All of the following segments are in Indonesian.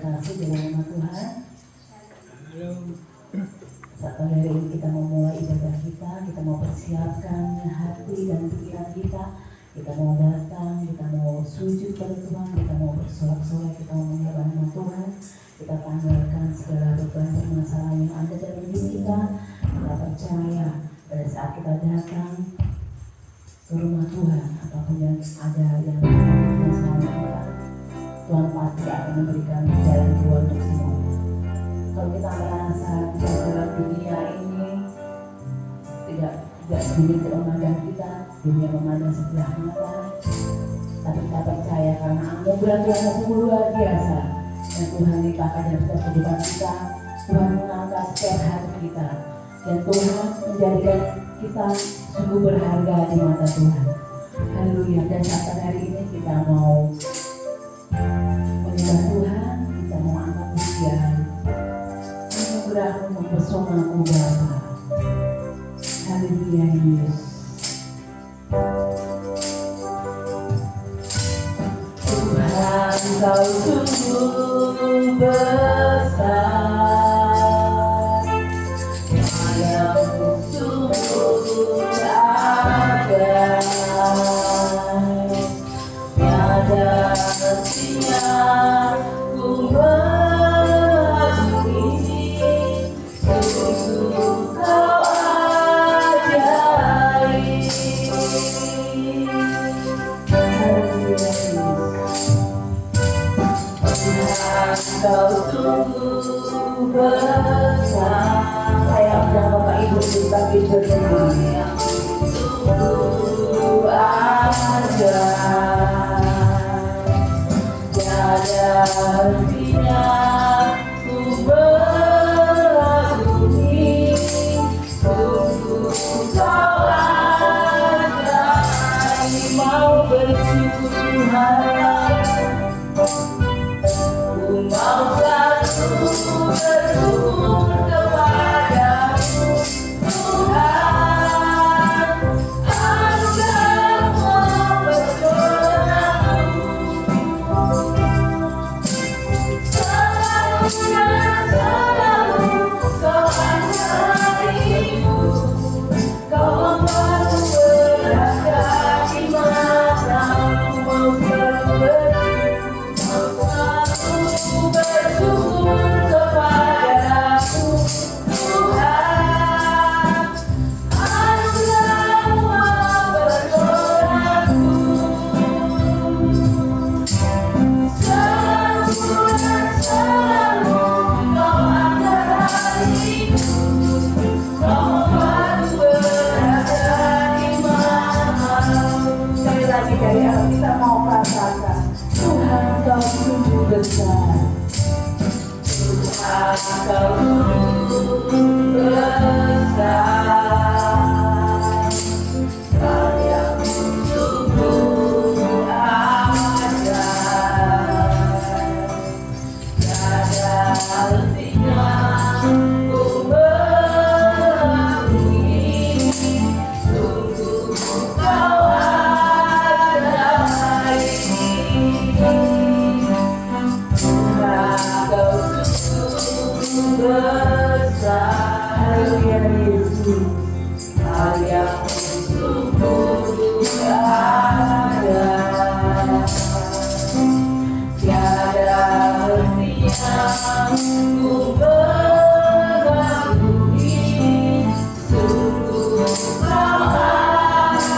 kasih dalam nama Tuhan. Saat hari ini kita mau mulai ibadah kita mau persiapkan hati dan pikiran kita. Kita mau datang, kita mau sujud pada Tuhan, kita mau bersorak-sorai, kita mau menyembah nama Tuhan. Kita tanggalkan segala beban permasalahan yang ada dalam diri kita. Kita percaya pada saat kita datang ke rumah Tuhan, apapun yang ada yang masalah kita, Tuhan pasti akan memberikan jalan keluar untuk semuanya. Kalau kita merasa dalam dunia ini tidak sedikit memandang kita, dunia memandang sebelah mata, tapi kita percaya karena anugerah Tuhan yang sungguh luar biasa dan Tuhan limpahkan dalam setiap kehidupan kita. Tuhan mengangkat setiap hati kita dan Tuhan menjadikan kita sungguh berharga di mata Tuhan. Haleluya. Dan saat hari ini kita mau menyembah Tuhan, kita mau angkat pujian. Anugerah-Mu mempesonaku Bapa. Haleluya Yesus. Tuhan Kau sungguh besar, Padamu sungguh ajaib, tiada hentinya ku mengagumi, sungguh Kau ajaib. Kau sungguh besar. Saya undang Bapak Ibu bagi berdiri. Sungguh ajaib, tiada hentinya ku mengagumi, sungguh Kau ajaib. Mau bersyukur Tuhan, mau selalu bersyukur kepadamu Tuhan. Anugerah-Mu mempesonaku, selalu Kau ajaib. Kau membuatku berharga di mata-Mu. Mau selalu bersyukur kepadamu Tuhan. Anugerah-Mu mempesonaku, selalu Kau angkat hatiku. Kau membuatku berada di mana-mana. Sekali lagi dari hati kita mau katakan, Tuhan Kau sungguh besar. Tuhan Kau sungguh besar, karya-Mu sungguh ajaib, tiada hentinya ku mengagumi, sungguh Kau ajaib. Besar, haleluya Yesus, karya-Mu sungguh ajaib, tiada hentinya ku mengagumi, sungguh Kau ajaib.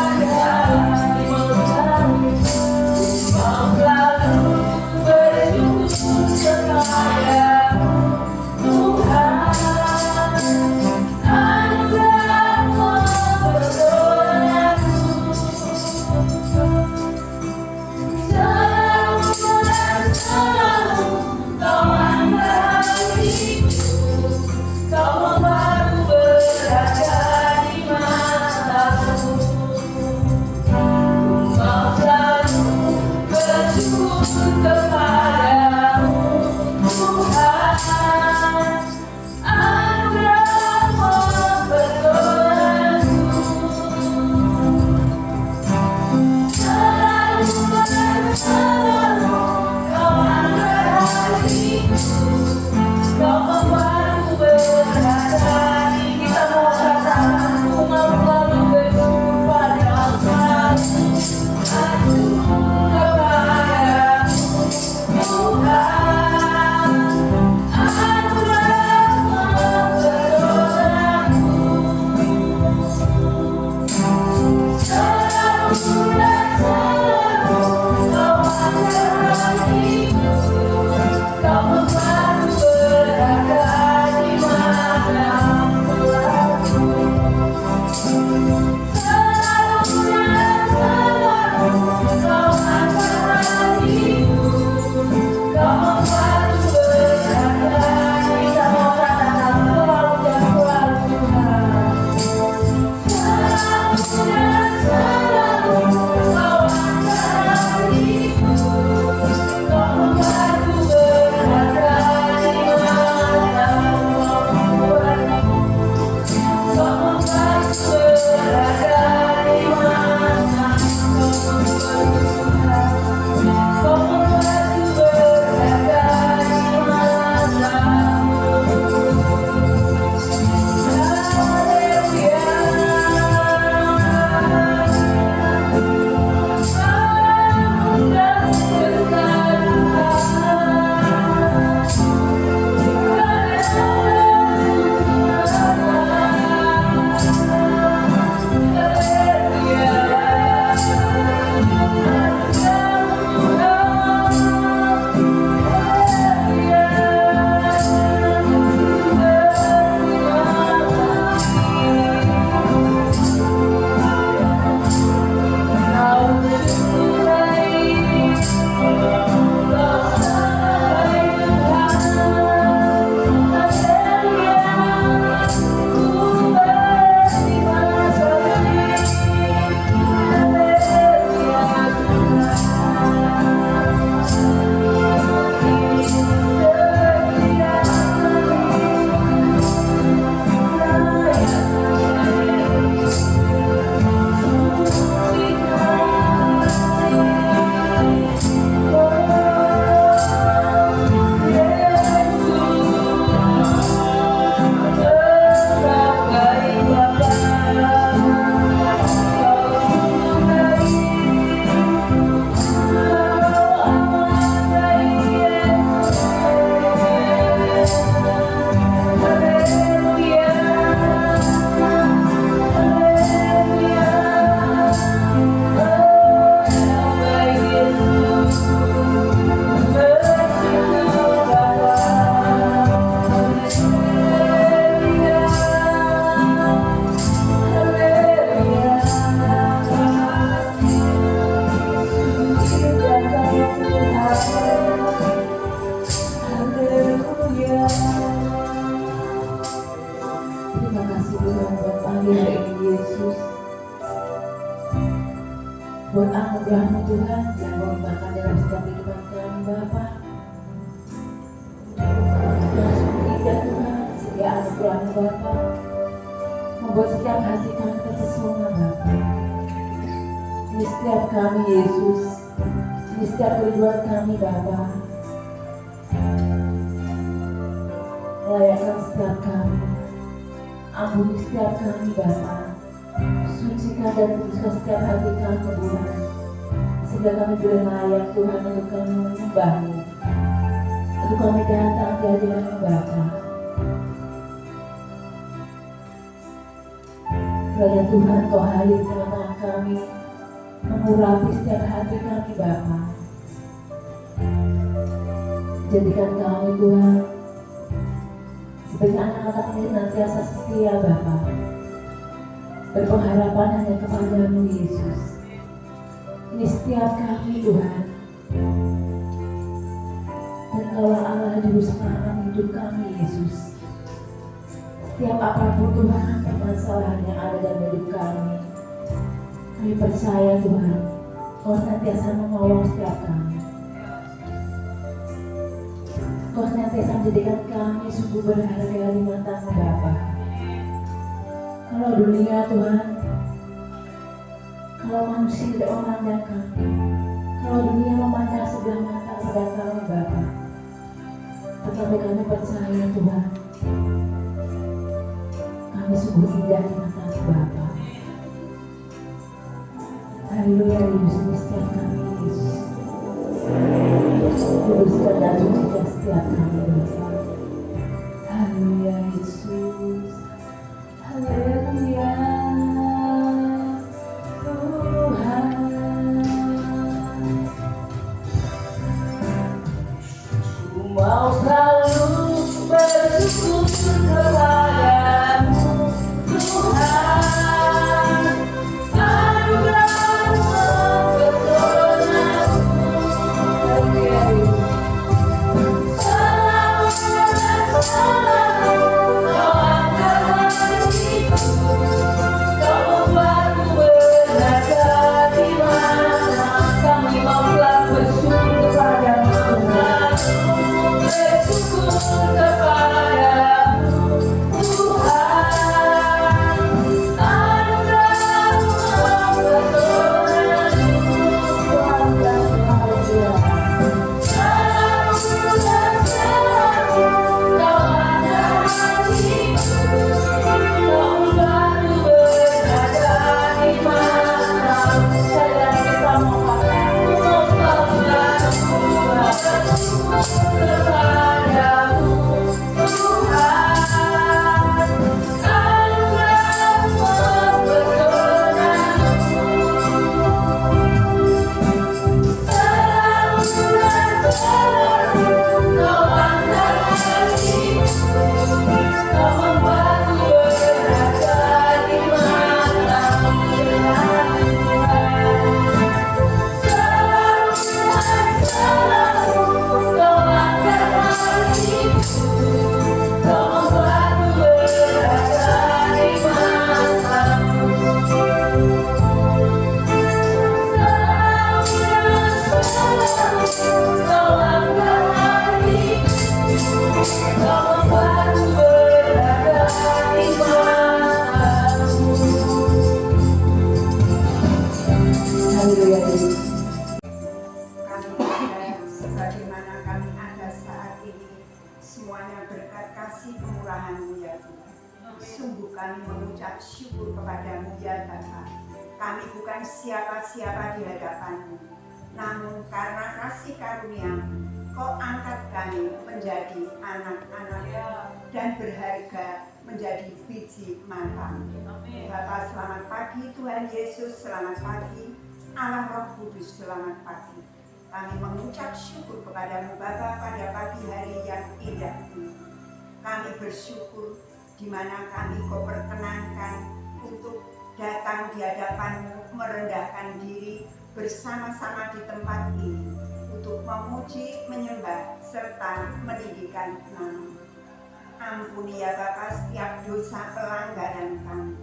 Mau selalu bersyukur kepadamu Tuhan. Anugerah Yesus, buat anugerah-Mu Tuhan yang melimpahkan dalam setiap kehidupan kami Bapa. Yang sungguh indah Tuhan, sehingga anugerah-Mu Bapa membuat setiap hati kami terpesona Bapa. Ini setiap kami Yesus, ini setiap kerinduan kami Bapa. Layakkan setiap kami, ampuni setiap kami Bapa. Sucikan dan kuduskan setiap hati kami Tuhan, sehingga kami boleh layak Tuhan untuk kami menyembah-Mu, untuk kami datang di hadirat-Mu Bapa. Kiranya Tuhan Kau hadir di tengah-tengah kami, mengurapi setiap hati kami Bapa. Jadikan kami Tuhan sebagai anak-anak ini senantiasa setia Bapa, berpengharapan hanya kepada-Mu Yesus. Ini setiap kami Tuhan, dan Kaulah Allah juru selamat hidup kami Yesus. Setiap apapun Tuhan permasalahan yang ada dalam hidup kami percaya Tuhan Kau senantiasa menolong setiap kami. Kau senantiasa menjadikan kami sungguh berharga di mata-Mu Bapa. Kalau dunia Tuhan, kalau manusia tidak memandang kami, kalau dunia memandang sebelah mata kepada kami Bapa, tetapi kami percaya Tuhan, kami sungguh indah di mata-Mu Bapa. Haleluya, hidup setiap kami Yesus. Kuduskan dan sucikan setiap kami Bapa. Haleluya Yesus. Haleluya Tuhan. Ku mau selalu bersyukur kepadamu Tuhan. Anugerah-Mu mempesonaku. Selalu Kau angkat hatiku, Kau membuatku berada di mana. Kami mau selalu bersyukur kepadamu Tuhan, bersyukur kepadamu Tuhan. Anugerah-Mu mempesonaku. Tuhan dan bahagia. Selalu dan selalu Kau angkat hatiku, Kau membuatku berada di mana. Saya kita mau katakan, ku mau selalu bersyukur kepadamu Tuhan. Anugerah-Mu mempesonaku. Selalu dan selalu Kau angkat hatiku, Kau membuatku berada di mana. Selalu dan selalu Kau angkat hatiku, Kau membuatku berada di mana. Haleluya Yesus. Kami ada sebagaimana kami ada saat ini, semuanya berkat kasih kemurahan-Mu ya Tuhan. Sungguh kami mengucap syukur kepadamu ya Bapa. Kami bukan siapa-siapa di hadapan-Mu, namun karena kasih karunia-Mu, Kau angkat kami menjadi anak-anak dan berharga menjadi biji mata. Bapa, selamat pagi Tuhan Yesus, selamat pagi Allah Roh Kudus, selamat pagi. Kami mengucap syukur kepadamu Bapa pada pagi hari yang indah ini. Kami bersyukur di mana kami Kau perkenankan untuk datang di hadapan-Mu, merendahkan diri bersama-sama di tempat ini untuk memuji, menyembah, serta meninggikan nama. Ampuni ya Bapa setiap dosa pelanggaran kami.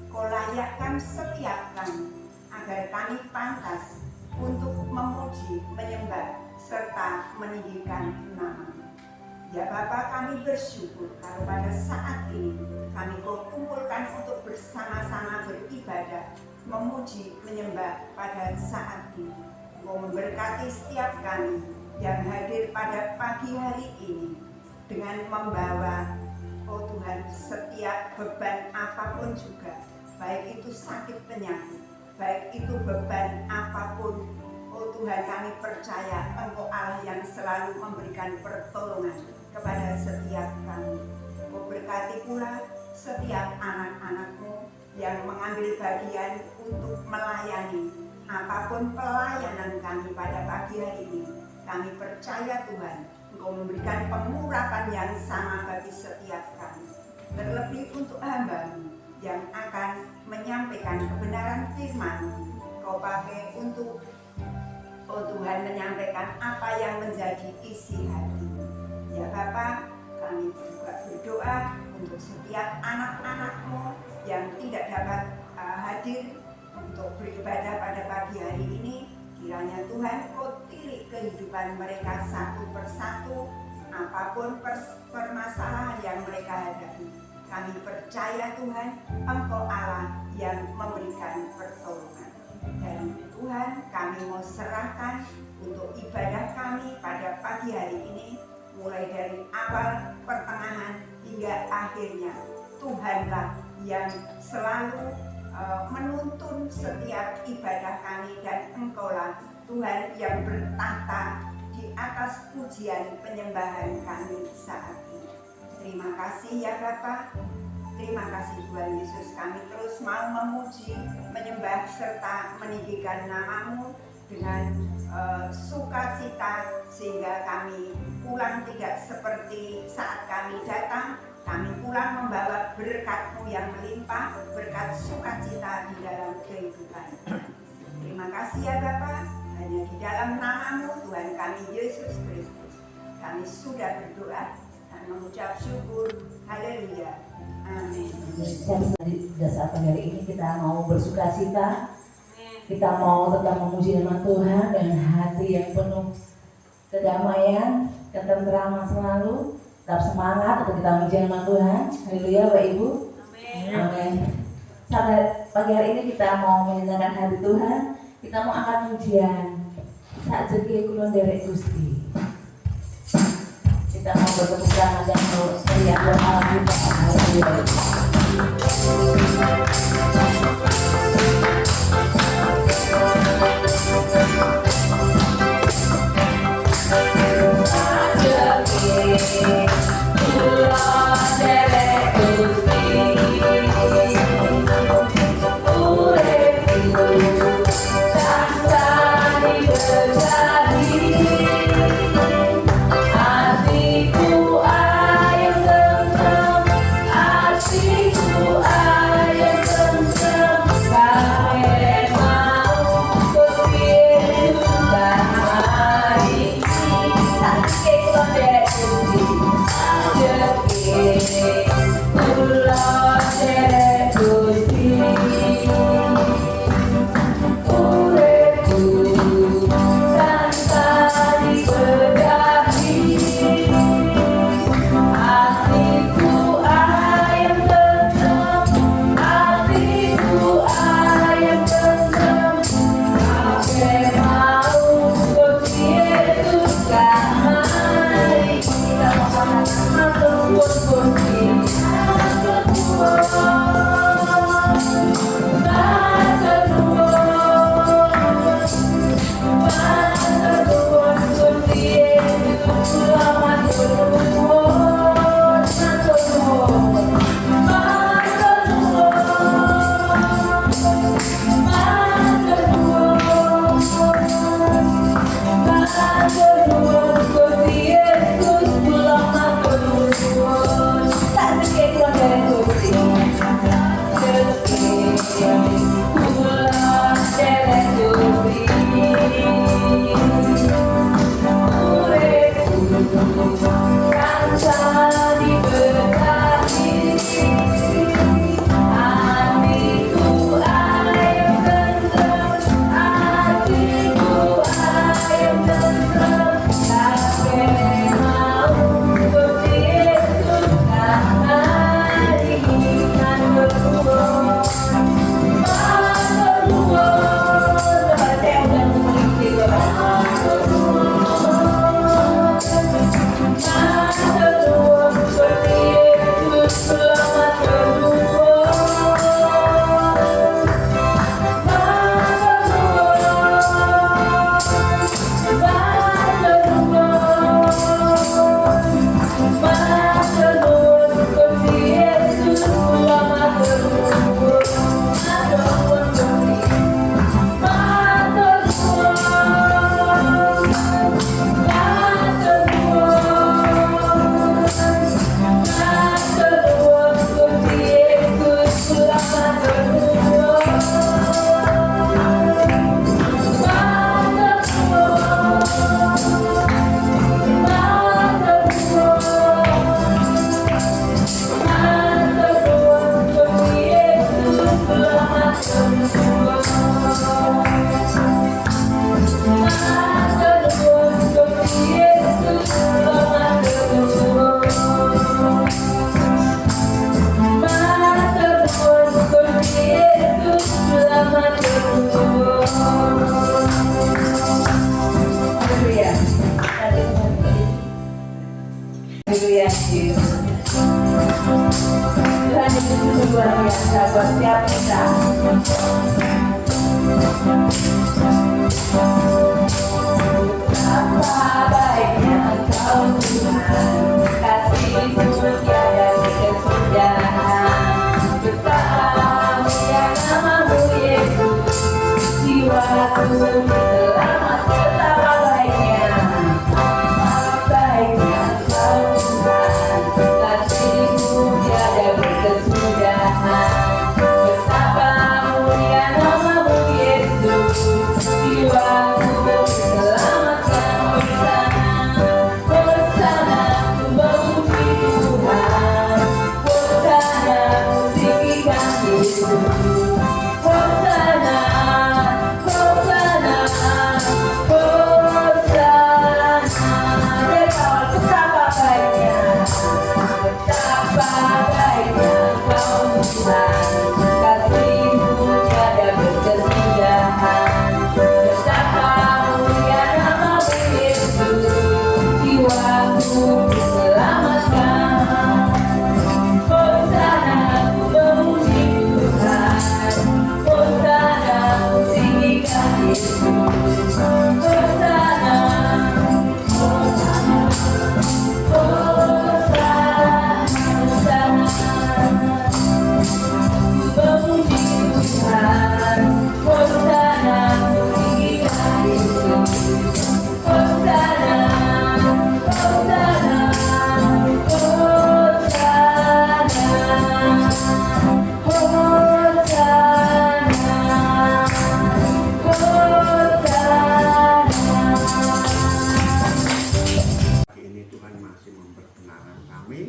Kau layakkan setiap kami, agar kami pantas untuk memuji, menyembah, serta meninggikan nama-Mu. Ya Bapa, kami bersyukur kalau pada saat ini kami Kau kumpulkan untuk bersama-sama beribadah, memuji, menyembah pada saat ini. Kau memberkati setiap kami yang hadir pada pagi hari ini dengan membawa, oh Tuhan, setiap beban apapun juga, baik itu sakit penyakit, baik itu beban apapun. Oh Tuhan, kami percaya Engkau Allah yang selalu memberikan pertolongan kepada setiap kami. Kau berkati pula setiap anak-anak-Mu yang mengambil bagian untuk melayani apapun pelayanan kami pada pagi hari ini. Kami percaya Tuhan, Engkau memberikan pengurapan yang sama bagi setiap kami. Terlebih untuk hamba-Mu yang akan menyampaikan kebenaran firman-Mu, Kau pakai untuk, oh Tuhan, menyampaikan apa yang menjadi isi hati. Ya Bapa, kami juga berdoa untuk setiap anak-anak-Mu yang tidak dapat hadir untuk beribadah pada pagi hari ini. Kiranya Tuhan Kau tilik kehidupan mereka satu persatu, apapun permasalahan yang mereka hadapi. Kami percaya Tuhan, Engkau Allah yang memberikan pertolongan. Dan Tuhan, kami mau serahkan untuk ibadah kami pada pagi hari ini, mulai dari awal, pertengahan, hingga akhirnya. Tuhanlah yang selalu menuntun setiap ibadah kami, dan Engkaulah Tuhan yang bertahta di atas pujian penyembahan kami saat ini. Terima kasih ya Bapa. Terima kasih Tuhan Yesus, kami terus mau memuji, menyembah, serta meninggikan nama-Mu dengan sukacita, sehingga kami pulang tidak seperti saat kami datang. Kami pulang membawa berkat-Mu yang melimpah, berkat sukacita di dalam kehidupan. Terima kasih ya Bapa, hanya di dalam nama-Mu Tuhan kami Yesus Kristus kami sudah berdoa dan mengucap syukur. Haleluya. Amin. Pada saat hari ini kita mau bersukacita, kita mau tetap memuji nama Tuhan dengan hati yang penuh kedamaian, ketenteraman selalu. Tetap semangat untuk kita memuji nama Tuhan. Haleluya Bapak Ibu. Amin. Saat pagi hari ini kita mau menyenangkan hati Tuhan. Kita mau angkat pujian Sak Jeki Kulon Derek Gusti. Kita mau bertepuk tangan dan meriah doa kita. Haleluya. Haleluya Yesus. Tuhan itu sungguh luar biasa buat setiap kita. Betapa baiknya Engkau Tuhan, kasih-Mu tiada kesudahan. Betapa mulia nama-Mu Yesus, jiwaku selamat. Betapa baiknya, baiknya Engkau Tuhan, kasih-Mu tiada kesudahan. Betapa mulia nama-Mu Yesus, jiwaku selamatkan. Hosana, ku memuji Tuhan. Hosana, ku tinggikan Yesus. Hosana, Hosana, Hosana. Dari awal betapa baiknya, betapa baiknya Engkau Tuhan, kasih-Mu tiada berkesudahan. Betapa mulia nama-Mu Yesus, jiwaku diselamatkan. Hosana, ku memuji Tuhan. Hosana, ku tinggikan Yesus. Hosana, Hosana, Hosana, ku memuji Tuhan. Hosana, ku tinggikan Yesus. Hosana, Hosana, Hosana, Pagi ini Tuhan masih memperkenalkan kami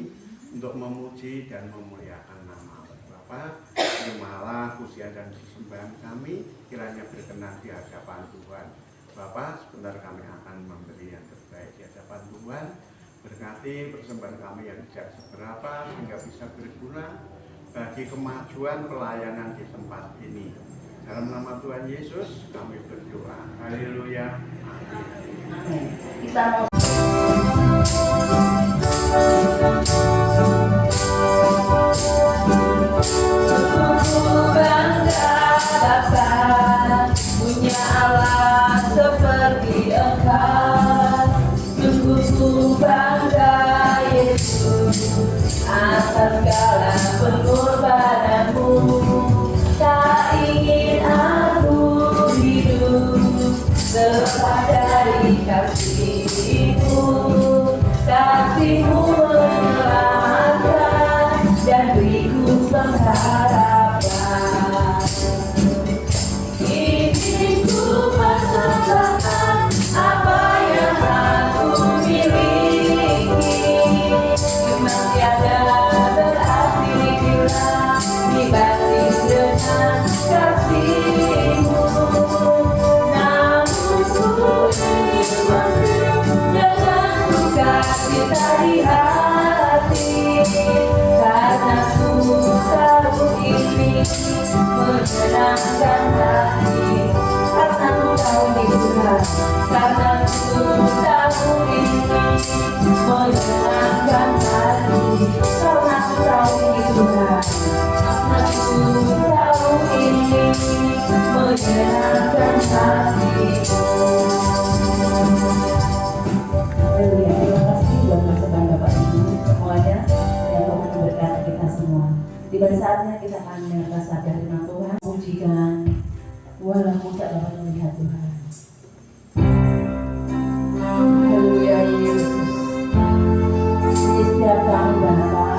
untuk memuji dan memuliakan nama Bapa. Terimalah pujian dan persembahan kami, kiranya berkenan di hadapan Tuhan. Bapa, sebentar kami akan memberi yang terbaik di hadapan Tuhan. Berkati persembahan kami yang tidak seberapa sehingga bisa berguna bagi kemajuan pelayanan di tempat ini. Dalam nama Tuhan Yesus kami berdoa. Haleluya. Amin. Amin. Kita mau bangga Bapa, punya Allah seperti Engkau. Sungguh ku bangga Yesus, atas segala pengorbananmu. Tak ingin aku hidup lepas dari kasih-Mu. Kasih-Mu menyelamatkan dan beriku pengharapan. Ingin ku persembahkan apa yang aku miliki. Memang tiada berarti bila dibanding dengan kasih-Mu. Namun ku ingin memberi dengan sukacita di hati, karena ku tahu ini menyenangkan hati. Karena ku tahu ini Tuhan, karena ku tahu ini menyenangkan hati. Karena ku tahu ini Tuhan, karena ku tahu ini menyenangkan hati. Haleluya, terima kasih buat persembahan Bapak Ibu semuanya yang Tuhan memberkati kita semua. Tiba saatnya kita akan mendengar sabda firman Tuhan. Pujikan walaupun tak dapat melihat Tuhan. Haleluya Yesus. Di setiap kami Bapa,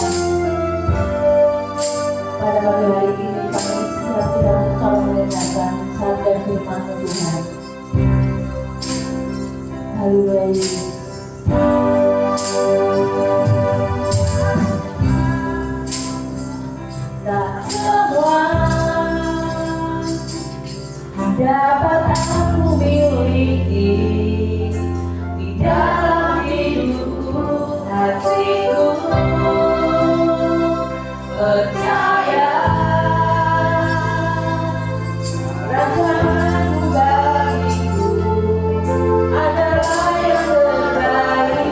pada pagi hari ini kami siap sedang Engkau mendengarkan sabda firman Tuhan. Haleluya Yesus. Tak semua dapat aku miliki di dalam hidupku, hatiku percaya rancangan-Mu bagiku adalah yang terbaik.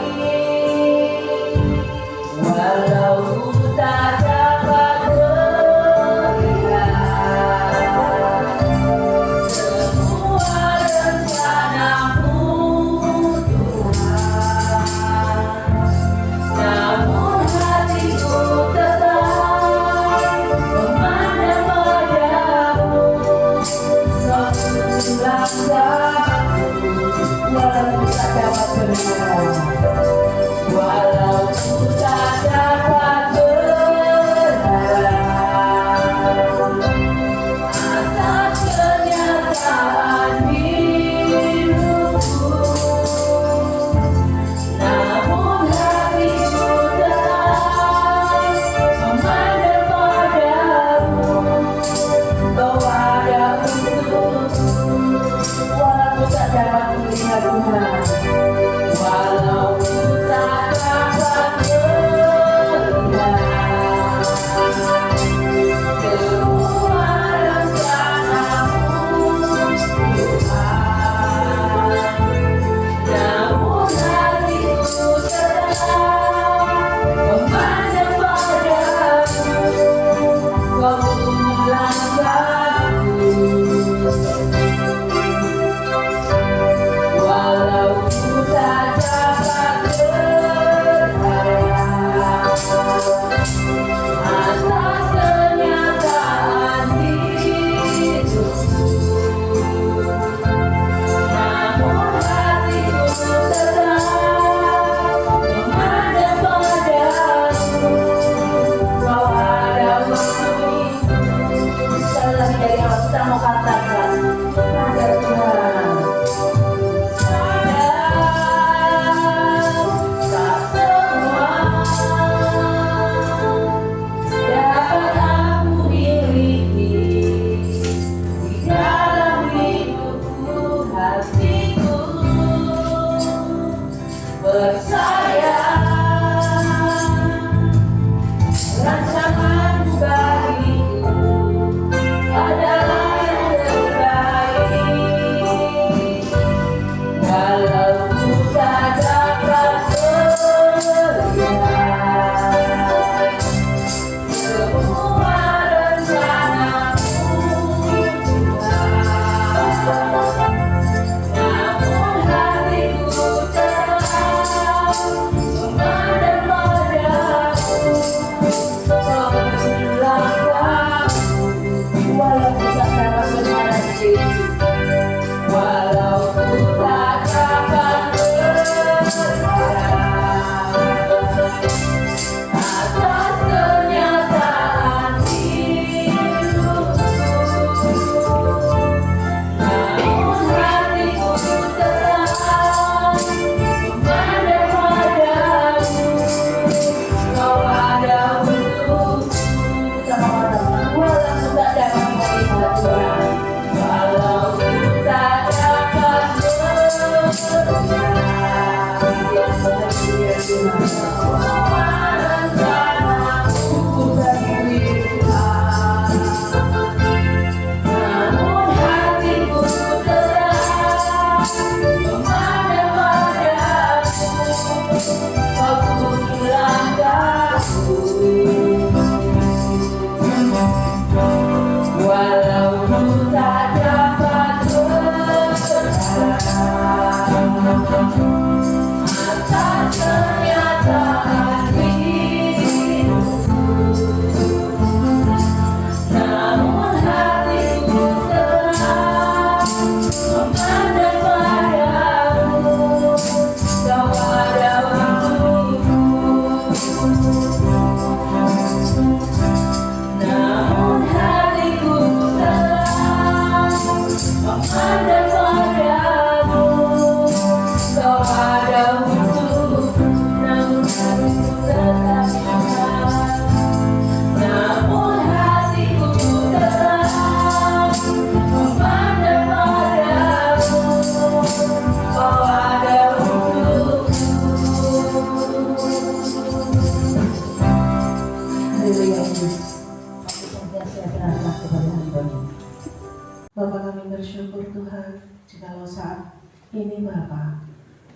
bersyukur Tuhan, jikalau saat ini Bapa,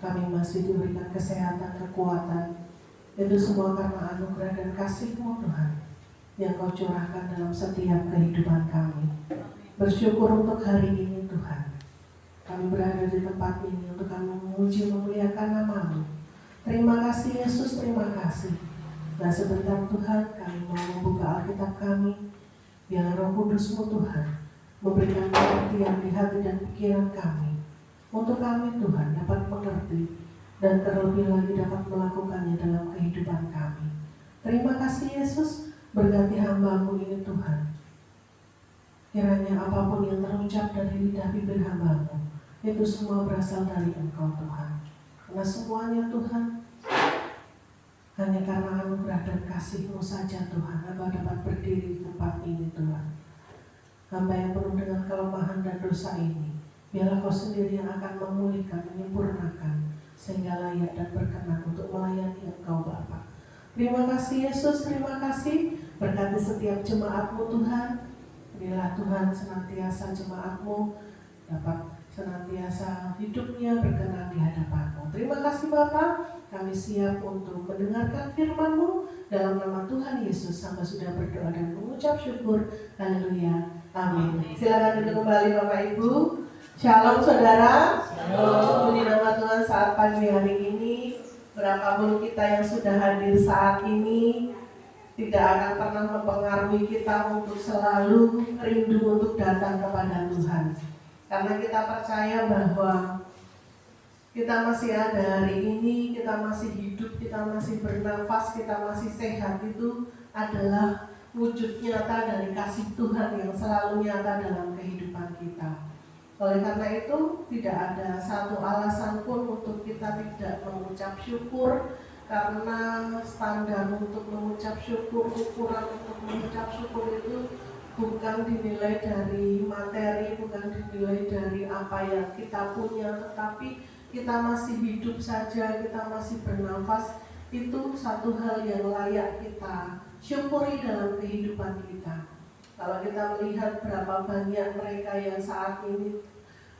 kami masih diberikan kesehatan, kekuatan. Itu semua karena anugerah dan kasih-Mu Tuhan, yang Kau curahkan dalam setiap kehidupan kami. Bersyukur untuk hari ini Tuhan. Kami berada di tempat ini untuk kami memuji memuliakan nama-Mu. Terima kasih Yesus, terima kasih. Nah sebentar Tuhan, kami mau membuka Alkitab kami. Biar Roh Kudus-Mu Tuhan memberikan pengertian di hati dan pikiran kami, untuk kami Tuhan dapat mengerti dan terlebih lagi dapat melakukannya dalam kehidupan kami. Terima kasih Yesus, berganti hamba-Mu ini Tuhan. Kiranya apapun yang terucap dari lidah bibir hamba-Mu, itu semua berasal dari Engkau Tuhan. Karena semuanya Tuhan, hanya karena anugerah dan kasih-Mu saja Tuhan, hamba dapat berdiri di tempat ini Tuhan. Hamba yang penuh dengan kelemahan dan dosa ini, biarlah Kau sendiri yang akan memulihkan, menyempurnakan, sehingga layak dan berkenan untuk melayani Engkau Bapa. Terima kasih Yesus, terima kasih. Berkati setiap jemaat-Mu Tuhan. Berilah Tuhan senantiasa jemaat-Mu dapat senantiasa hidupnya berkenan di hadapan-Mu. Terima kasih Bapa. Kami siap untuk mendengarkan firman-Mu. Dalam nama Tuhan Yesus, hamba sudah berdoa dan mengucap syukur. Haleluya. Amin. Silakan duduk kembali Bapak Ibu. Shalom saudara. Shalom. Puji nama Tuhan saat pagi hari ini. Berapapun kita yang sudah hadir saat ini, tidak akan pernah mempengaruhi kita untuk selalu rindu untuk datang kepada Tuhan. Karena kita percaya bahwa kita masih ada hari ini, kita masih hidup, kita masih bernafas, kita masih sehat, itu adalah wujud nyata dari kasih Tuhan yang selalu nyata dalam kehidupan kita. Oleh karena itu, tidak ada satu alasan pun untuk kita tidak mengucap syukur, karena standar untuk mengucap syukur, ukuran untuk mengucap syukur itu bukan dinilai dari materi, bukan dinilai dari apa yang kita punya, tetapi kita masih hidup saja, kita masih bernafas, itu satu hal yang layak kita syukuri dalam kehidupan kita. Kalau kita melihat berapa banyak mereka yang saat ini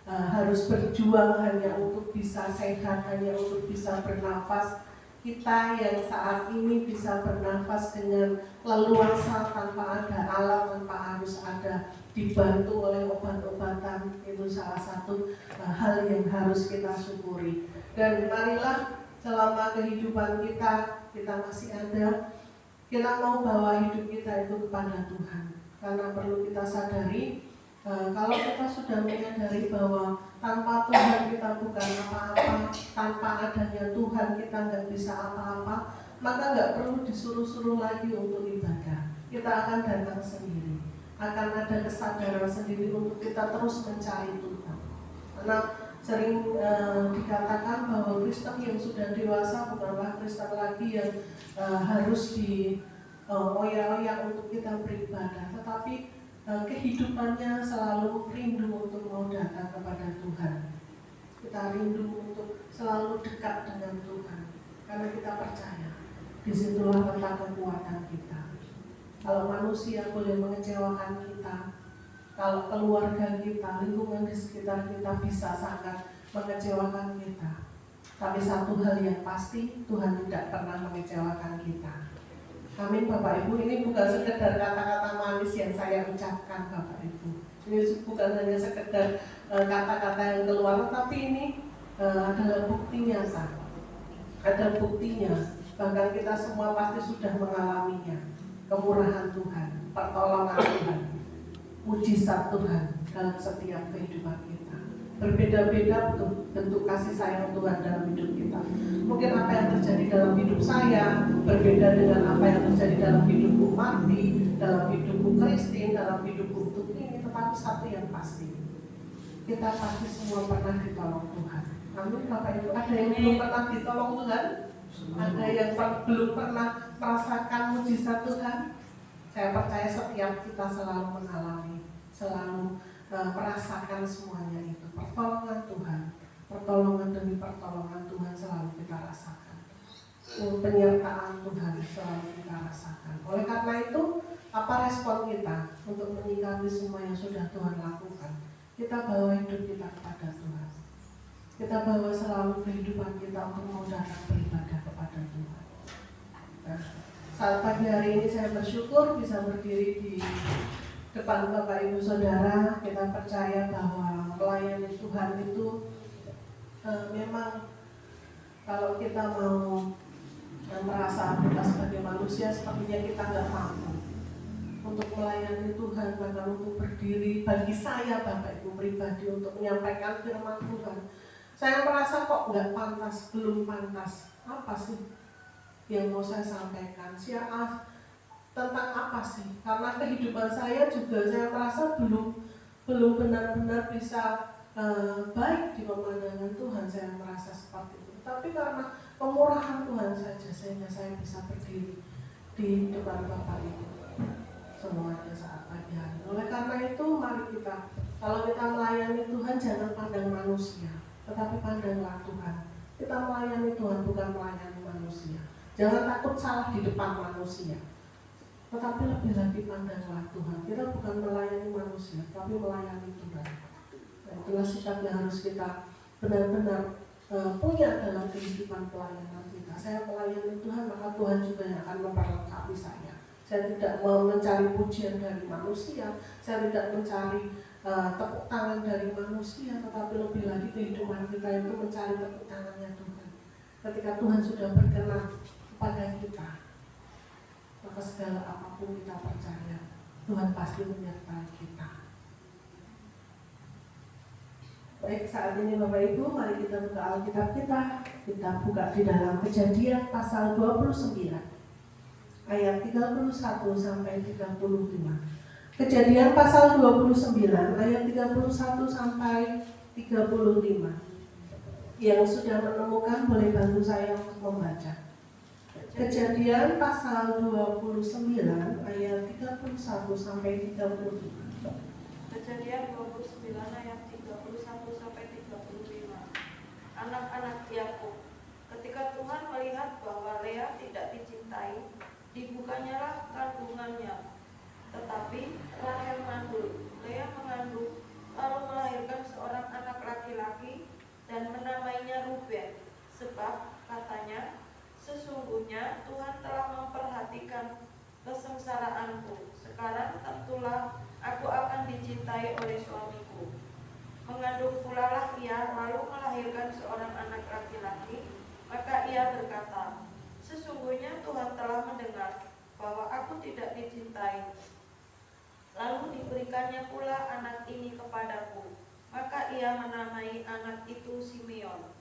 harus berjuang hanya untuk bisa sehat, hanya untuk bisa bernafas, kita yang saat ini bisa bernafas dengan leluasa tanpa ada alat, tanpa harus ada dibantu oleh obat-obatan, itu salah satu hal yang harus kita syukuri. Dan marilah selama kehidupan kita masih ada, kita mau bawa hidup kita itu kepada Tuhan. Karena perlu kita sadari, kalau kita sudah menyadari bahwa tanpa Tuhan kita bukan apa-apa, tanpa adanya Tuhan kita nggak bisa apa-apa, maka nggak perlu disuruh-suruh lagi untuk ibadah. Kita akan datang sendiri, akan ada kesadaran sendiri untuk kita terus mencari Tuhan. Karena sering dikatakan bahwa Kristen yang sudah dewasa bukanlah Kristen lagi yang harus oya-oya untuk kita beribadah, tetapi kehidupannya selalu rindu untuk mau datang kepada Tuhan. Kita rindu untuk selalu dekat dengan Tuhan, karena kita percaya disitulah letak kekuatan kita. Kalau manusia boleh mengecewakan kita, kalau keluarga kita, lingkungan di sekitar kita bisa sangat mengecewakan kita, tapi satu hal yang pasti, Tuhan tidak pernah mengecewakan kita. Amin Bapak Ibu, ini bukan sekedar kata-kata manis yang saya ucapkan Bapak Ibu. Ini bukan hanya sekedar kata-kata yang keluar, tapi ini adalah bukti nyata. Ada buktinya, bahkan kita semua pasti sudah mengalaminya. Kemurahan Tuhan, pertolongan Tuhan, mujizat Tuhan dalam setiap kehidupan kita. Berbeda-beda bentuk kasih sayang Tuhan dalam hidup kita. Mungkin apa yang terjadi dalam hidup saya berbeda dengan apa yang terjadi dalam hidupku Marti, dalam hidupku Christine, dalam hidupku Tuki, tetapi satu yang pasti, kita pasti semua pernah ditolong Tuhan. Amin Bapak Ibu. Ada yang belum pernah ditolong Tuhan? Ada yang belum pernah merasakan mujizat Tuhan? Saya percaya setiap kita selalu mengalami, selalu merasakan semuanya itu. Pertolongan Tuhan, pertolongan demi pertolongan Tuhan selalu kita rasakan. Penyertaan Tuhan selalu kita rasakan. Oleh karena itu, apa respon kita untuk menyikapi semua yang sudah Tuhan lakukan? kita bawa hidup kita kepada Tuhan. Kita bawa selalu kehidupan kita untuk mau datang beribadah kepada Tuhan. Nah, saat pagi hari ini saya bersyukur bisa berdiri di depan Bapak Ibu Saudara. Kita percaya bahwa melayani Tuhan itu memang kalau kita mau merasa kita sebagai manusia sepertinya kita nggak mampu untuk melayani Tuhan, bahkan untuk berdiri bagi saya Bapak Ibu pribadi untuk menyampaikan firman Tuhan. Saya merasa kok nggak pantas, belum pantas. Apa sih yang mau saya sampaikan? Tentang apa sih? Karena kehidupan saya juga saya merasa belum benar-benar bisa baik di pemandangan Tuhan. Saya merasa seperti itu. Tapi karena kemurahan Tuhan saja sehingga saya bisa berdiri di depan Bapak Ibu semuanya saat pagi hari. Oleh karena itu mari kita, kalau kita melayani Tuhan jangan pandang manusia, tetapi pandanglah Tuhan. Kita melayani Tuhan bukan melayani manusia. Jangan takut salah di depan manusia, tetapi lebih lagi pandanglah Tuhan. Kita bukan melayani manusia, tapi melayani Tuhan. Nah, itulah sikap yang harus kita benar-benar punya dalam kehidupan pelayanan kita. Saya melayani Tuhan, maka Tuhan juga yang akan memperlengkapi saya. Saya tidak mau mencari pujian dari manusia, saya tidak mencari tepuk tangan dari manusia, tetapi lebih lagi kehidupan kita itu mencari tepuk tangannya Tuhan. Ketika Tuhan sudah berkenan kepada kita, maka segala apapun kita percaya, Tuhan pasti menyertai kita. Baik, saat ini Bapak Ibu, mari kita buka Alkitab kita. Kita buka di dalam Kejadian pasal 29 ayat 31 sampai 35. Kejadian pasal 29 ayat 31 sampai 35. Yang sudah menemukan boleh bantu saya untuk membaca. Kejadian pasal 29 ayat 31 sampai 35. Kejadian 29 ayat 31 sampai 35. Anak-anak Yakub. Ketika Tuhan melihat bahwa Lea tidak dicintai, dibukanyalah kandungannya. Tetapi Rahel mandul. Lea mengandung, lalu melahirkan seorang anak laki-laki dan menamainya Ruben. Sebab katanya, sesungguhnya Tuhan telah memperhatikan kesengsaraanku. Sekarang tentulah aku akan dicintai oleh suamiku. Mengandung pula lah ia, lalu melahirkan seorang anak laki-laki. Maka ia berkata, sesungguhnya Tuhan telah mendengar bahwa aku tidak dicintai. Lalu diberikannya pula anak ini kepadaku. Maka ia menamai anak itu Simeon.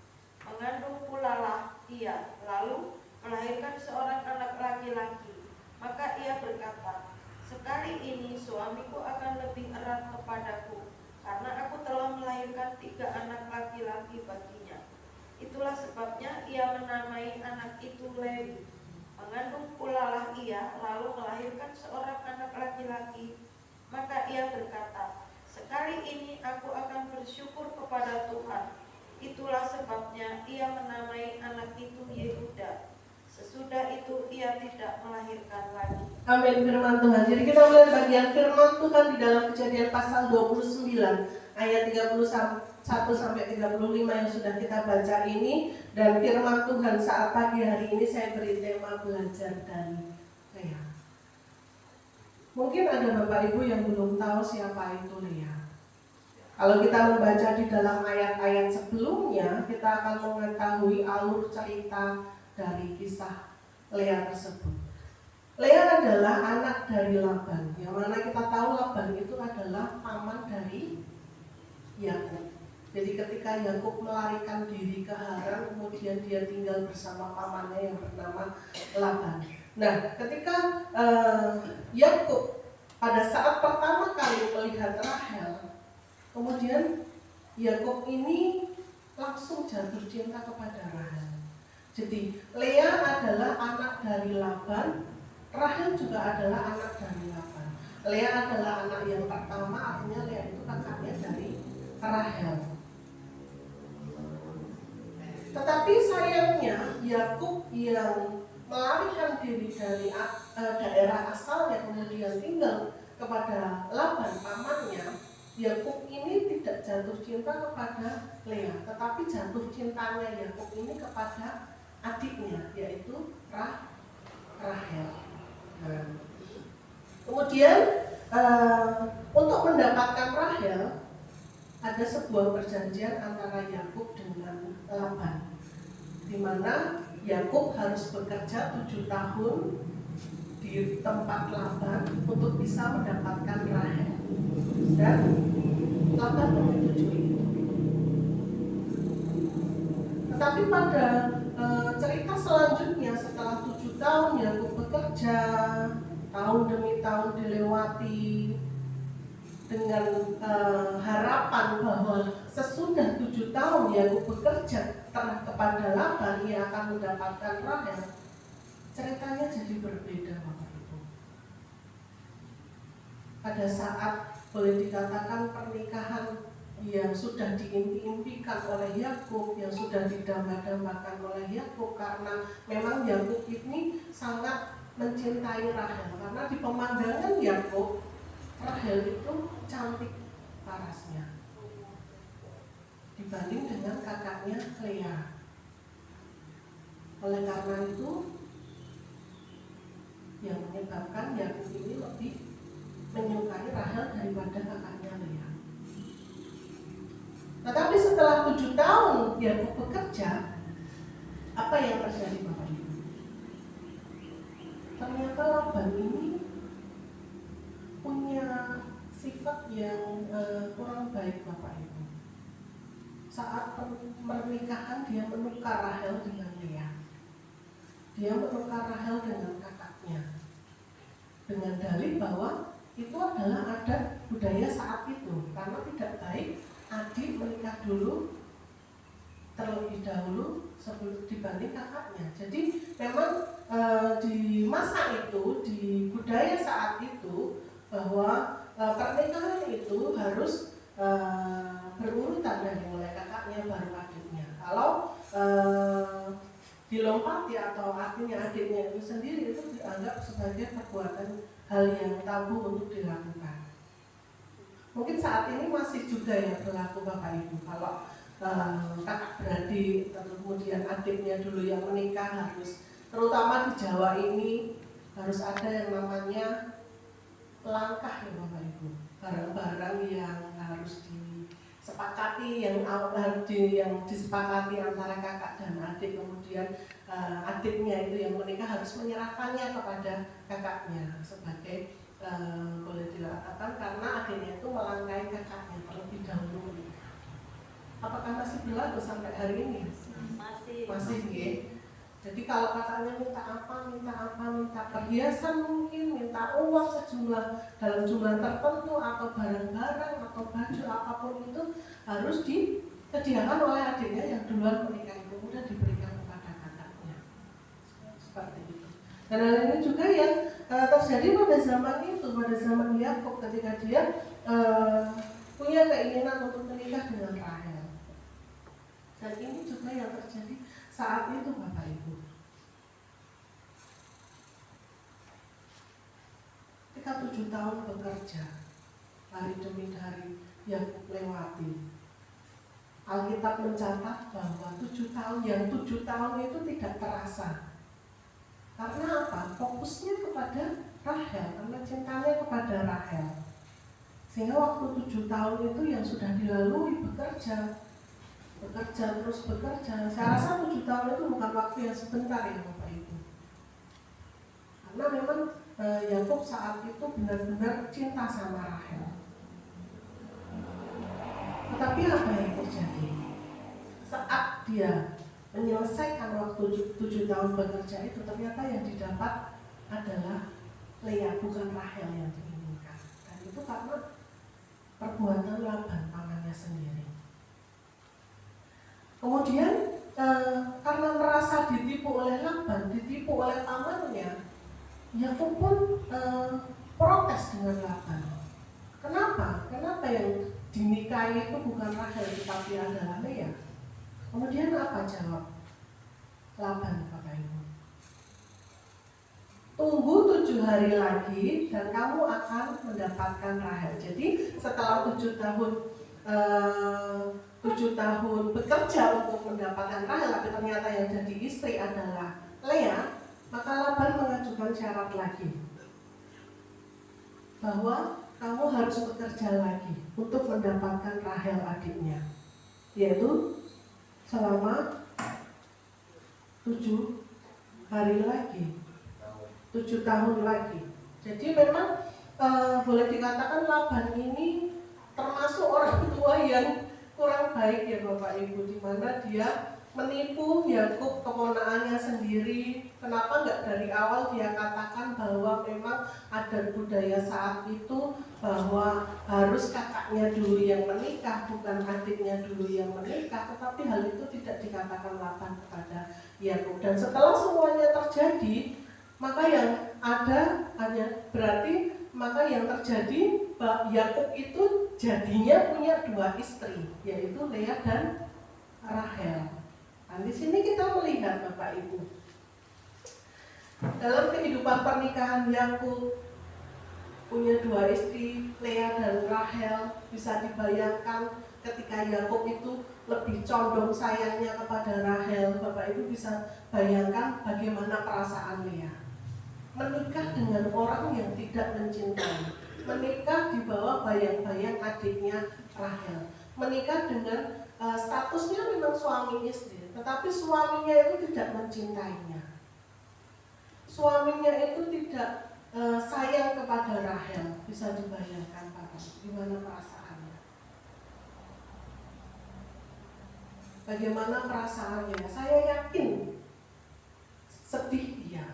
Mengandung pula lah ia, lalu melahirkan seorang anak laki-laki. Maka ia berkata, sekali ini suamiku akan lebih erat kepadaku, karena aku telah melahirkan 3 anak laki-laki baginya. Itulah sebabnya ia menamai anak itu Lewi. Mengandung pula lah ia, lalu melahirkan seorang anak laki-laki. Maka ia berkata, sekali ini aku akan bersyukur kepada Tuhan. Itulah sebabnya ia menamai anak itu Yehuda. Sesudah itu ia tidak melahirkan lagi. Amin, firman Tuhan. Jadi kita melihat bagian firman Tuhan di dalam Kejadian pasal 29 ayat 31 sampai 35 yang sudah kita baca ini. Dan firman Tuhan saat pagi hari ini saya beri tema belajar dari Lea. Mungkin ada Bapak Ibu yang belum tahu siapa itu Lea. Kalau kita membaca di dalam ayat-ayat sebelumnya, kita akan mengetahui alur cerita dari kisah Lea tersebut. Lea adalah anak dari Laban, yang mana kita tahu Laban itu adalah paman dari Yakub. Jadi ketika Yakub melarikan diri ke Haran, kemudian dia tinggal bersama pamannya yang bernama Laban. Nah, ketika Yakub pada saat pertama kali melihat Rahel, kemudian Yakub ini langsung jatuh cinta kepada Rahel. Jadi Lea adalah anak dari Laban, Rahel juga adalah anak dari Laban. Lea adalah anak yang pertama, artinya Lea itu kakaknya dari Rahel. Tetapi sayangnya Yakub yang melarikan diri dari daerah asalnya kemudian tinggal kepada Laban pamannya, Yakub ini tidak jatuh cinta kepada Lea, tetapi jatuh cintanya Yakub ini kepada adiknya, yaitu Rahel. Nah, kemudian untuk mendapatkan Rahel ada sebuah perjanjian antara Yakub dengan Laban, di mana Yakub harus bekerja 7 tahun di tempat Laban untuk bisa mendapatkan Rahel, dan Laban menyetujui itu. Tetapi pada cerita selanjutnya, setelah 7 tahun Yakub bekerja, tahun demi tahun dilewati dengan harapan bahwa sesudah 7 tahun Yakub bekerja kepada Laban, ia akan mendapatkan Rahel. Ceritanya jadi berbeda, Bapak Ibu. Pada saat boleh dikatakan pernikahan yang sudah diimpi-impikan oleh Yakub, yang sudah didambakan oleh Yakub, karena memang Yakub ini sangat mencintai Rahel, karena di pemandangan Yakub Rahel itu cantik parasnya dibanding dengan kakaknya Lea. Oleh karena itu yang menyebabkan Yakub ini lebih menyukai Rahel daripada kakaknya Lea. Tetapi setelah 7 tahun Yakub bekerja, apa yang terjadi, Bapak Ibu? Ternyata Laban ini punya sifat yang kurang baik, Bapak Ibu. Saat pernikahan dia menukar Rahel dengan Lea. Dia menukar Rahel dengan kakaknya, dengan dalih bahwa itu adalah adat budaya saat itu, karena tidak baik adik menikah dulu terlebih dahulu sebelum dibanding kakaknya. Jadi memang di masa itu, di budaya saat itu, bahwa pernikahan itu harus berurutan, dari mulai kakaknya baru adiknya. Kalau dilompati atau artinya adiknya itu sendiri, itu dianggap sebagai perbuatan hal yang tabu untuk dilakukan. Mungkin saat ini masih juga yang berlaku, Bapak Ibu. Kalau kakak beradik, kemudian adiknya dulu yang menikah, harus, terutama di Jawa ini, harus ada yang namanya langkah, ya Bapak Ibu. Barang-barang yang harus disepakati, yang disepakati antara kakak dan adik, kemudian adiknya itu yang menikah harus menyerahkannya kepada kakaknya sebagai boleh dikatakan karena adiknya itu melangkahi kakaknya terlebih dahulu. Apakah masih berlaku sampai hari ini? Masih ya. Jadi kalau kakaknya minta perhiasan, mungkin minta uang sejumlah, dalam jumlah tertentu, atau barang-barang atau baju apapun itu harus disediakan oleh adiknya yang duluan menikah itu, kemudian diberikan kepada kakaknya. Seperti itu. Dan hal ini juga yang terjadi pada zaman itu, pada zaman Yakub, ketika dia punya keinginan untuk menikah dengan Rahel. Dan ini juga yang terjadi saat itu, Bapak Ibu. Ketika 7 tahun bekerja, hari demi hari Yakub lewati, Alkitab mencatat bahwa 7 tahun itu tidak terasa. Karena apa? Fokusnya kepada Rahel, karena cintanya kepada Rahel. Sehingga waktu 7 tahun itu yang sudah dilalui bekerja terus bekerja. Saya rasa 7 tahun itu bukan waktu yang sebentar, ya Bapak Ibu. Karena memang Yakub saat itu benar-benar cinta sama Rahel. Tetapi apa yang terjadi? Saat dia menyelesaikan waktu 7 tahun bekerja itu, ternyata yang didapat adalah Lea, bukan Rahel yang diinginkan. Dan itu karena perbuatan Laban, pamannya sendiri. Kemudian karena merasa ditipu oleh Laban, ditipu oleh pamannya, Yakub pun protes dengan Laban. Kenapa? Kenapa yang dinikahi itu bukan Rahel tetapi adalah Lea? Kemudian apa jawab Laban, Bapak Ibu? Tunggu 7 hari lagi dan kamu akan mendapatkan Rahel. Jadi setelah 7 tahun 7 tahun bekerja untuk mendapatkan Rahel, tapi ternyata yang jadi istri adalah Lea, maka Laban mengajukan syarat lagi bahwa kamu harus bekerja lagi untuk mendapatkan Rahel adiknya, yaitu selama 7 hari lagi, 7 tahun lagi. Jadi memang boleh dikatakan Laban ini termasuk orang tua yang kurang baik ya Bapak Ibu, di mana dia menipu Yakub keponakannya sendiri. Kenapa nggak dari awal dia katakan bahwa memang adat budaya saat itu bahwa harus kakaknya dulu yang menikah, bukan adiknya dulu yang menikah. Tetapi hal itu tidak dikatakan Laban kepada Yakub. Dan setelah semuanya terjadi, maka yang ada hanya berarti maka yang terjadi Yakub itu jadinya punya 2 istri, yaitu Lea dan Rahel. Nah, di sini kita melihat Bapak Ibu, dalam kehidupan pernikahan Yakub punya 2 istri, Lea dan Rahel. Bisa dibayangkan ketika Yakub itu lebih condong sayangnya kepada Rahel. Bapak Ibu bisa bayangkan bagaimana perasaan Lea menikah dengan orang yang tidak mencintai, menikah di bawah bayang-bayang adiknya Rahel, menikah dengan statusnya memang suami istri, tetapi suaminya itu tidak mencintainya, suaminya itu tidak sayang kepada Rahel. Bisa dibayangkan Bapak gimana perasaannya, bagaimana perasaannya. Saya yakin sedih dia,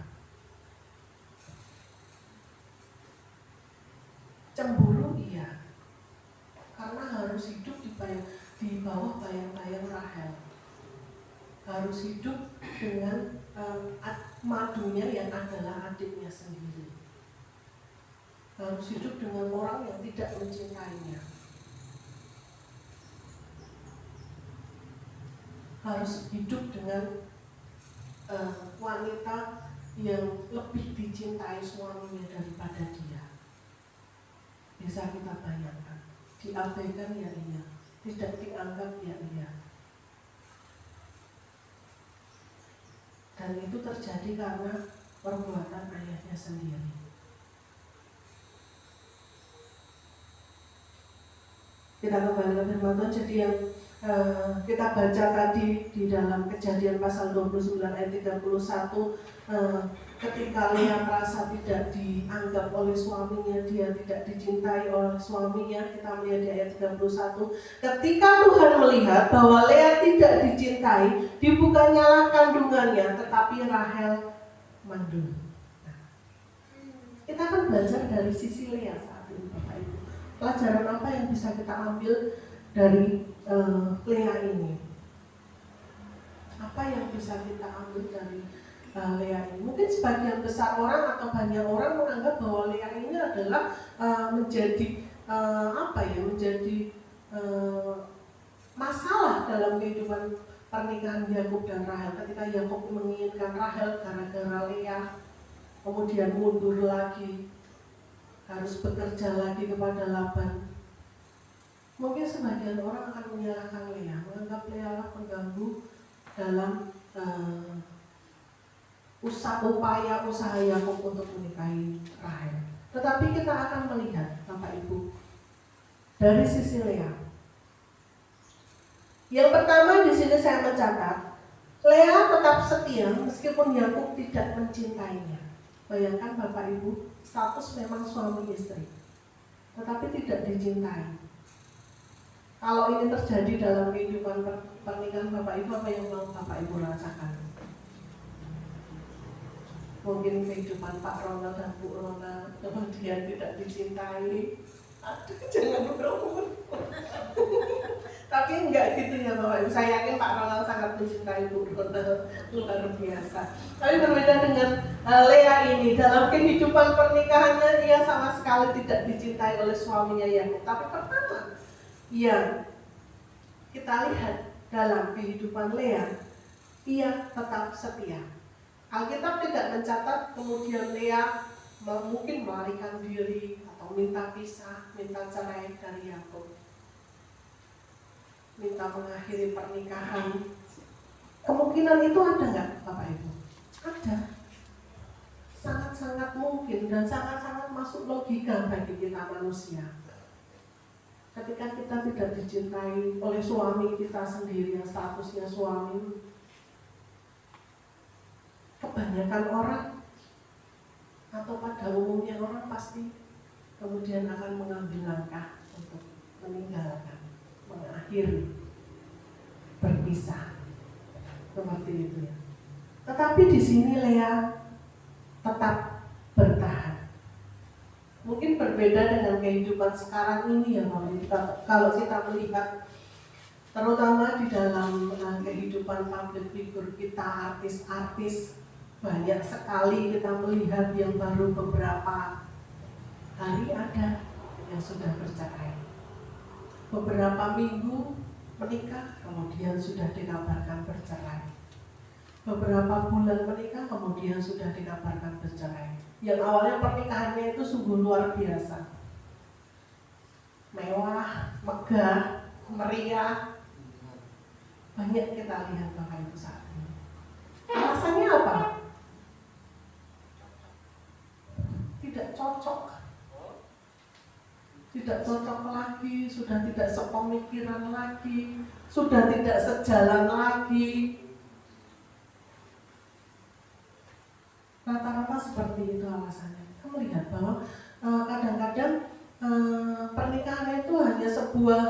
cemburu iya, karena harus hidup di bawah bayang-bayang Rahel, harus hidup dengan madunya yang adalah adiknya sendiri, harus hidup dengan orang yang tidak mencintainya, harus hidup dengan wanita yang lebih dicintai suaminya daripada dia. Bisa kita bayangkan, diabaikan ya iya, tidak dianggap ya iya. Dan itu terjadi karena perbuatan ayahnya sendiri. Kita kembali ke firman Tuhan. Jadi yang kita baca tadi di dalam Kejadian pasal 29 ayat 31, ketika Lea merasa tidak dianggap oleh suaminya, dia tidak dicintai oleh suaminya, kita melihat di ayat 31, ketika Tuhan melihat bahwa Lea tidak dicintai, dibukanyalah kandungannya, tetapi Rahel mandul. Nah, kita akan belajar dari sisi Lea saat ini Bapak Ibu. Pelajaran apa yang bisa kita ambil dari Lea ini? Apa yang bisa kita ambil dari Lea ini? Mungkin sebagian besar orang atau banyak orang menganggap bahwa Lea ini adalah menjadi masalah dalam kehidupan pernikahan Yakub dan Rahel. Ketika Yakub menginginkan Rahel gara-gara Lea, kemudian mundur lagi, harus bekerja lagi kepada Laban. Mungkin sebagian orang akan menyalahkan Lea, menganggap Lea lah pengganggu dalam usaha Yakub untuk menikahi Rahel. Tetapi kita akan melihat Bapak Ibu dari sisi Lea. Yang pertama di sini saya mencatat, Lea tetap setia meskipun Yakub tidak mencintainya. Bayangkan Bapak Ibu, status memang suami istri, tetapi tidak dicintai. Kalau ini terjadi dalam kehidupan pernikahan Bapak Ibu, apa yang mau Bapak Ibu rasakan? Mungkin kehidupan Pak Ronald dan Bu Ronald, kemudian tidak dicintai. Aduh, jangan berumur. Tapi enggak gitu ya Bapak Ibu. Saya yakin Pak Ronald sangat mencintai Bu Ronald, luar biasa. Tapi berbeda dengan Lea ini, dalam kehidupan pernikahannya dia sama sekali tidak dicintai oleh suaminya Yakub. Tapi pertama yang kita lihat dalam kehidupan Lea, ia tetap setia. Alkitab tidak mencatat kemudian Lea mungkin melarikan diri atau minta pisah, minta cerai dari Yakub. minta mengakhiri pernikahan. Kemungkinan itu ada nggak Bapak Ibu? Ada. Sangat-sangat mungkin dan sangat-sangat masuk logika bagi kita manusia. Ketika kita tidak dicintai oleh suami kita sendiri yang statusnya suami, kebanyakan orang atau pada umumnya orang pasti kemudian akan mengambil langkah untuk meninggalkan, mengakhiri, berpisah, seperti itu ya. Tetapi di sini Lea tetap bertahan. Mungkin berbeda dengan kehidupan sekarang ini ya, kalau kita melihat terutama di dalam kehidupan public figure kita, artis-artis, banyak sekali kita melihat yang baru beberapa hari ada yang sudah bercerai, beberapa minggu menikah kemudian sudah dikabarkan bercerai, beberapa bulan menikah kemudian sudah dikabarkan bercerai. Yang awalnya pernikahannya itu sungguh luar biasa, mewah, megah, meriah, banyak kita lihat Bapak Ibu saat ini. Alasannya apa? Tidak cocok. Tidak cocok lagi, sudah tidak sepemikiran lagi, sudah tidak sejalan lagi. Rata-rata seperti itu alasannya. Kita melihat bahwa kadang-kadang pernikahan itu hanya sebuah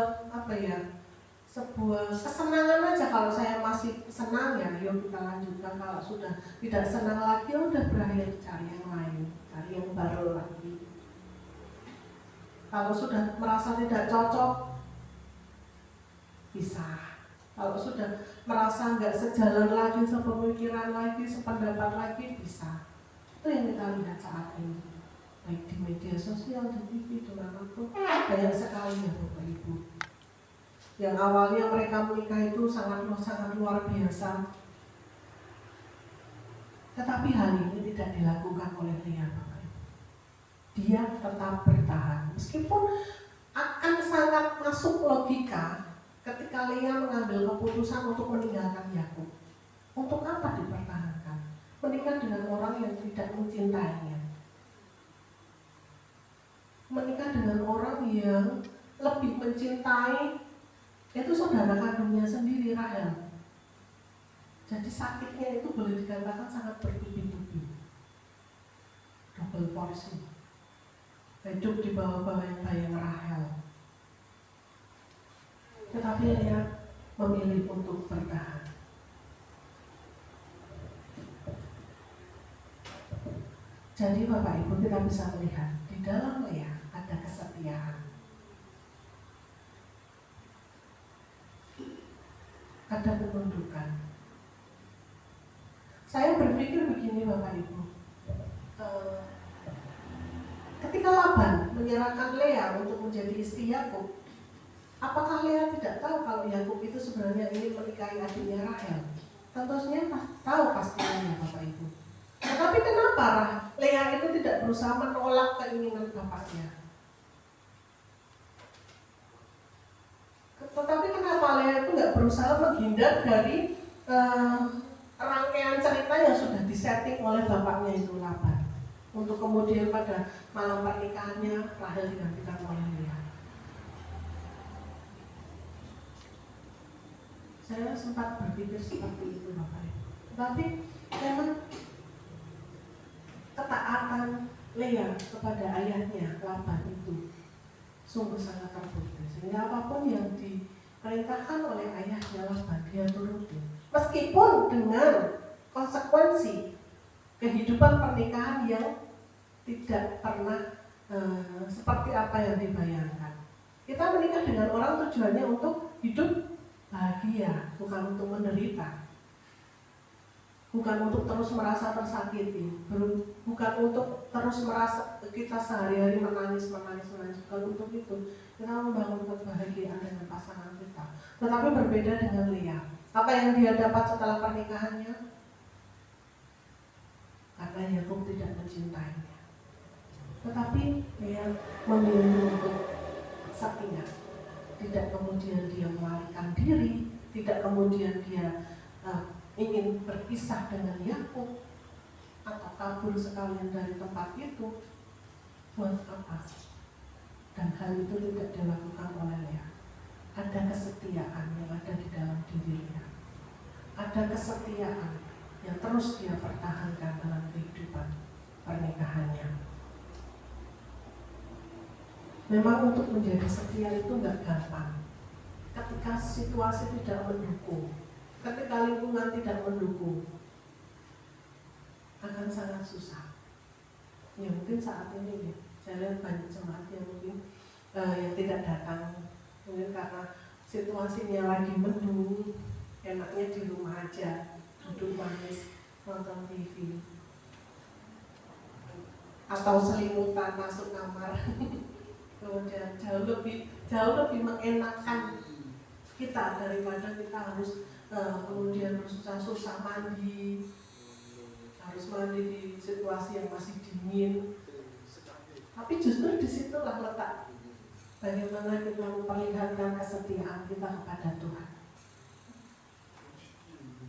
sebuah kesenangan aja. Kalau saya masih senang ya, yuk kita lanjutkan. Kalau sudah tidak senang lagi, udah berakhir, cari yang lain, cari yang baru lagi. Kalau sudah merasa tidak cocok, pisah. Kalau sudah merasa nggak sejalan lagi, sepemikiran lagi, sependapat lagi, pisah. Itu yang kita lihat saat ini, baik di media sosial, di TV, dimanapun, banyak sekali ya Bapak Ibu. Yang awalnya mereka menikah itu sangat luar biasa, tetapi hal ini tidak dilakukan oleh Lea Bapak Ibu. Dia tetap bertahan, meskipun akan sangat masuk logika ketika Lea mengambil keputusan untuk meninggalkan Yakub. Untuk apa dipertahankan? Menikah dengan orang yang tidak mencintainya, menikah dengan orang yang lebih mencintai itu saudara kandungnya sendiri, Rahel. Jadi sakitnya itu boleh dikatakan sangat bertubi-tubi, double porsi, hidup di bawah bayang Rahel. Tetapi Lea memilih untuk bertahan. Jadi Bapak Ibu, kita bisa melihat di dalam Lea ada kesetiaan, ada penundukan. Saya berpikir begini Bapak Ibu, ketika Laban menyerahkan Lea untuk menjadi istri Yakub, apakah Lea tidak tahu kalau Yakub itu sebenarnya ingin menikahi adiknya Rahel? Tentunya tahu pastinya Bapak Ibu. Tetapi kenapa Lea itu tidak berusaha menolak keinginan bapaknya? Tetapi kenapa Lea itu nggak berusaha menghindar dari rangkaian cerita yang sudah disetting oleh bapaknya itu Laban, untuk kemudian pada malam pernikahannya Rahel digantikan oleh Lea? Saya sempat berpikir seperti itu Bapak Ibu. Tapi memang ketaatan Lea kepada ayahnya Laban itu sungguh sangat terbukti, sehingga apapun yang diperintahkan oleh ayahnya Laban dia turuti, meskipun dengan konsekuensi kehidupan pernikahan yang tidak pernah seperti apa yang dibayangkan. Kita menikah dengan orang tujuannya untuk hidup bahagia, bukan untuk menderita, bukan untuk terus merasa tersakiti, bukan untuk terus merasa kita sehari-hari menangis, bukan untuk itu. Kita membangun kebahagiaan dengan pasangan kita. Tetapi berbeda dengan Lea. Apa yang dia dapat setelah pernikahannya? Karena Yakub tidak mencintainya. Tetapi Lea memilih untuk setia. tidak kemudian dia melarikan diri, tidak kemudian dia ingin berpisah dengan Yakub atau kabur sekalian dari tempat itu. Buat apa? Dan hal itu tidak dilakukan oleh Lea. Ada kesetiaan yang ada di dalam diri Lea. Ada kesetiaan yang terus dia pertahankan dalam kehidupan pernikahannya. Memang untuk menjadi setia itu nggak gampang. Ketika situasi tidak mendukung, ketika lingkungan tidak mendukung, akan sangat susah. Ya mungkin saat ini ya, saya lihat banyak jemaat yang mungkin yang tidak datang, mungkin karena situasinya lagi mendung, enaknya di rumah aja, duduk manis, nonton TV, atau selimutan masuk kamar. Kemudian jauh lebih mengenakan kita daripada kita harus kemudian susah-susah mandi, harus mandi di situasi yang masih dingin. Tapi justru disitulah letak bagaimana kita memperlihatkan kesetiaan kita kepada Tuhan.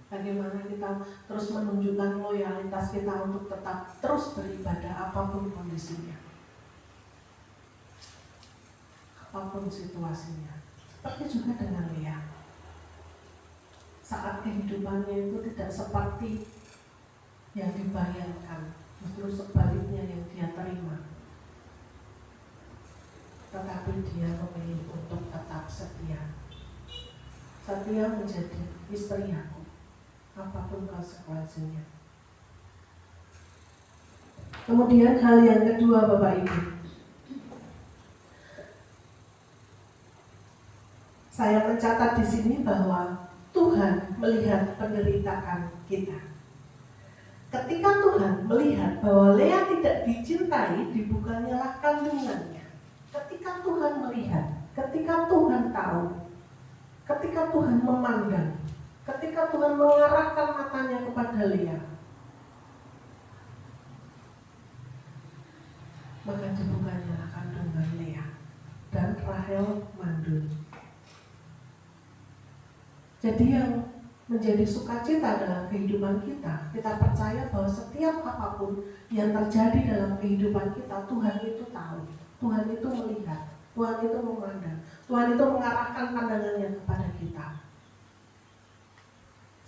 Bagaimana kita terus menunjukkan loyalitas kita untuk tetap terus beribadah apapun kondisinya, apapun situasinya. Seperti juga dengan Lea. Saat kehidupannya itu tidak seperti yang dibayangkan, justru sebaliknya yang dia terima. Tetapi dia memilih untuk tetap setia. Setia menjadi istri Yakub, apapun konsekuensinya. Kemudian hal yang kedua, Bapak Ibu, saya mencatat di sini bahwa Tuhan melihat penderitaan kita. Ketika Tuhan melihat bahwa Lea tidak dicintai, dibukannyalah kandungannya. Ketika Tuhan melihat, ketika Tuhan tahu, ketika Tuhan memandang, ketika Tuhan mengarahkan matanya kepada Lea, maka dibukannyalah kandungan Lea dan Rahel mandul. Jadi yang menjadi sukacita dalam kehidupan kita, kita percaya bahwa setiap apapun yang terjadi dalam kehidupan kita, Tuhan itu tahu, Tuhan itu melihat, Tuhan itu memandang, Tuhan itu mengarahkan pandangannya kepada kita.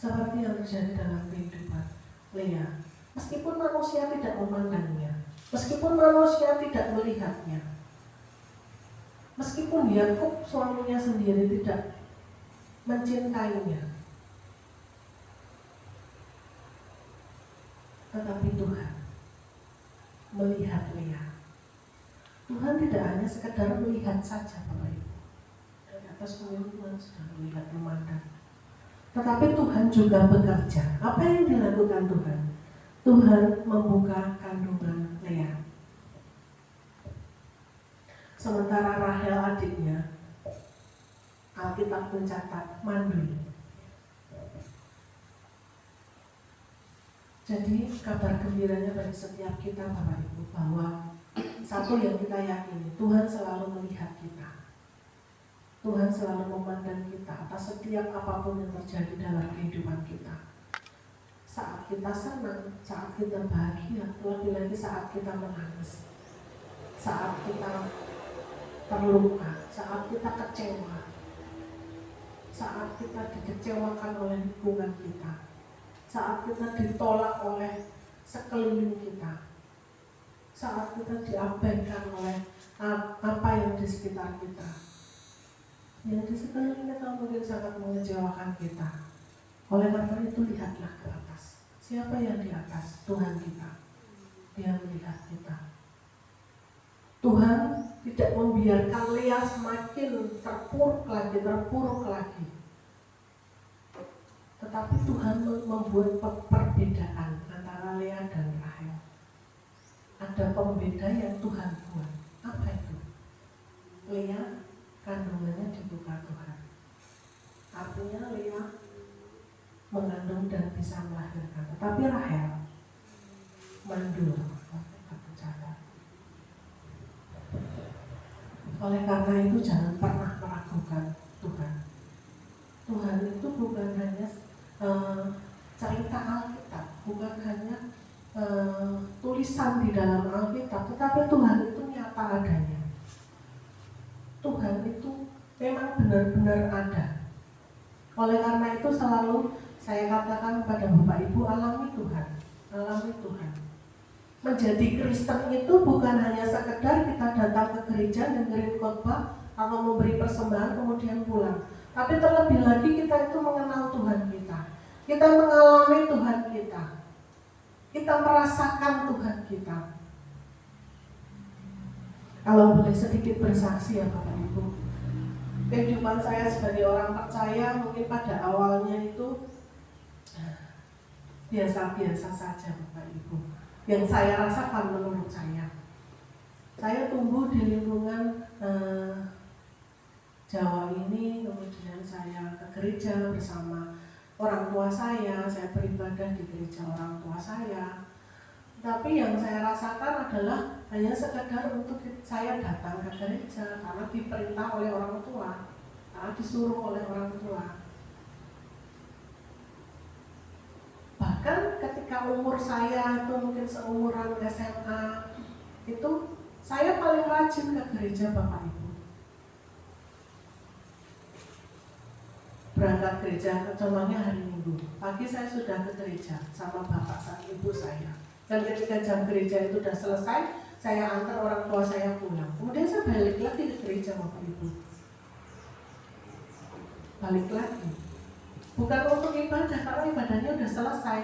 Seperti yang terjadi dalam kehidupan Lea, meskipun manusia tidak memandangnya, meskipun manusia tidak melihatnya, meskipun Yakub suaminya sendiri tidak mencintainya, tetapi Tuhan melihat Lea. Tuhan tidak hanya sekedar melihat saja, Bapak Ibu. Dari atas mungkin Tuhan sudah melihat, memandang. Tetapi Tuhan juga bekerja. Apa yang dilakukan Tuhan? Tuhan membuka kandungan Lea. Sementara Rahel adiknya, Alkitab mencatat mandul. Jadi kabar gembiranya bagi setiap kita, Bapak Ibu, bahwa satu yang kita yakini, Tuhan selalu melihat kita. Tuhan selalu memandang kita atas setiap apapun yang terjadi dalam kehidupan kita. Saat kita senang, saat kita bahagia, lagi-lagi saat kita menangis, saat kita terluka, saat kita kecewa, saat kita dikecewakan oleh lingkungan kita, saat kita ditolak oleh sekeliling kita, saat kita diabaikan oleh apa yang di sekitar kita, yang di sekeliling kita mungkin sangat mengecewakan kita. Oleh karena itu lihatlah ke atas. Siapa yang di atas? Tuhan kita. Dia melihat kita. Tuhan tidak membiarkan Lea semakin terpuruk lagi. Tetapi Tuhan membuat perbedaan antara Lea dan Rahel. Ada pembeda yang Tuhan buat. Apa itu? Lea kandungannya dibuka Tuhan. Artinya Lea mengandung dan bisa melahirkan. Tetapi Rahel mandul. Oleh karena itu jangan pernah meragukan bukan Tuhan. Tuhan itu bukan hanya cerita Alkitab, bukan hanya tulisan di dalam Alkitab, tetapi Tuhan itu nyata adanya. Tuhan itu memang benar-benar ada. Oleh karena itu selalu saya katakan kepada Bapak Ibu, alami Tuhan, alami Tuhan. Menjadi Kristen itu bukan hanya sekedar kita datang ke gereja, dengerin khotbah atau memberi persembahan kemudian pulang. Tapi terlebih lagi kita itu mengenal Tuhan kita. Kita mengalami Tuhan kita. Kita merasakan Tuhan kita. Kalau boleh sedikit bersaksi ya Bapak Ibu. Kehidupan saya sebagai orang percaya mungkin pada awalnya itu biasa-biasa saja Bapak Ibu. Yang saya rasakan menurut saya tumbuh di lingkungan Jawa ini, kemudian saya ke gereja bersama orang tua saya beribadah di gereja orang tua saya. Tapi yang saya rasakan adalah hanya sekedar untuk saya datang ke gereja karena diperintah oleh orang tua, karena disuruh oleh orang tua. Bahkan ketika umur saya itu mungkin seumuran SMA, itu saya paling rajin ke gereja Bapak Ibu. Berangkat gereja, contohnya hari Minggu, pagi saya sudah ke gereja sama bapak sama ibu saya. Dan ketika jam gereja itu sudah selesai, saya antar orang tua saya pulang. Kemudian saya balik lagi ke gereja Bapak Ibu. Balik lagi. Bukan untuk ibadah, karena ibadahnya sudah selesai.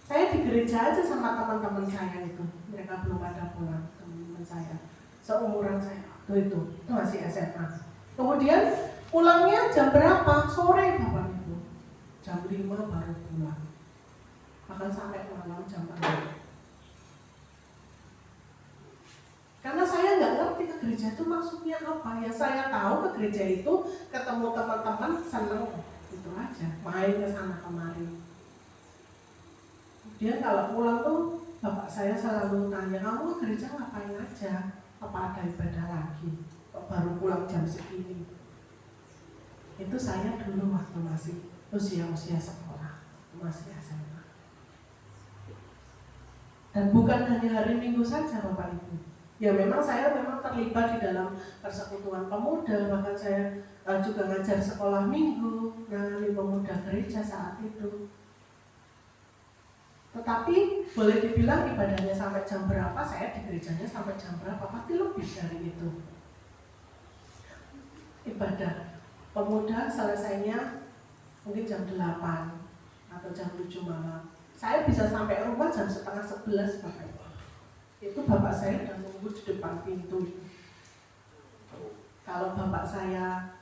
Saya di gereja aja sama teman-teman saya itu. Mereka belum pada pulang, teman-teman saya. Seumuran saya, itu masih SMA. Kemudian pulangnya jam berapa? Sore Bapak Ibu. Jam 5 baru pulang. Bahkan sampai malam jam 6. Karena saya nggak ngerti ke gereja itu maksudnya apa. Ya saya tahu ke gereja itu ketemu teman-teman seneng. Itu aja, main ke sana kemari. Kemudian kalau pulang tuh bapak saya selalu tanya, kamu ke gereja ngapain aja? Apa ada ibadah lagi? Kok baru pulang jam segini? Itu saya dulu waktu masih usia sekolah, masih SMA. Dan bukan hanya hari Minggu saja Bapak Ibu. Ya memang saya terlibat di dalam persekutuan pemuda, bahkan saya juga ngajar sekolah minggu, nangani pemuda gereja saat itu. Tetapi boleh dibilang ibadahnya sampai jam berapa, saya di gerejanya sampai jam berapa, pasti lebih dari itu. Ibadah pemuda selesainya mungkin jam 8 atau jam 7 malam. Saya bisa sampai rumah jam 10:30 Bapak Ibu. Itu bapak saya sudah nunggu di depan pintu. Kalau bapak saya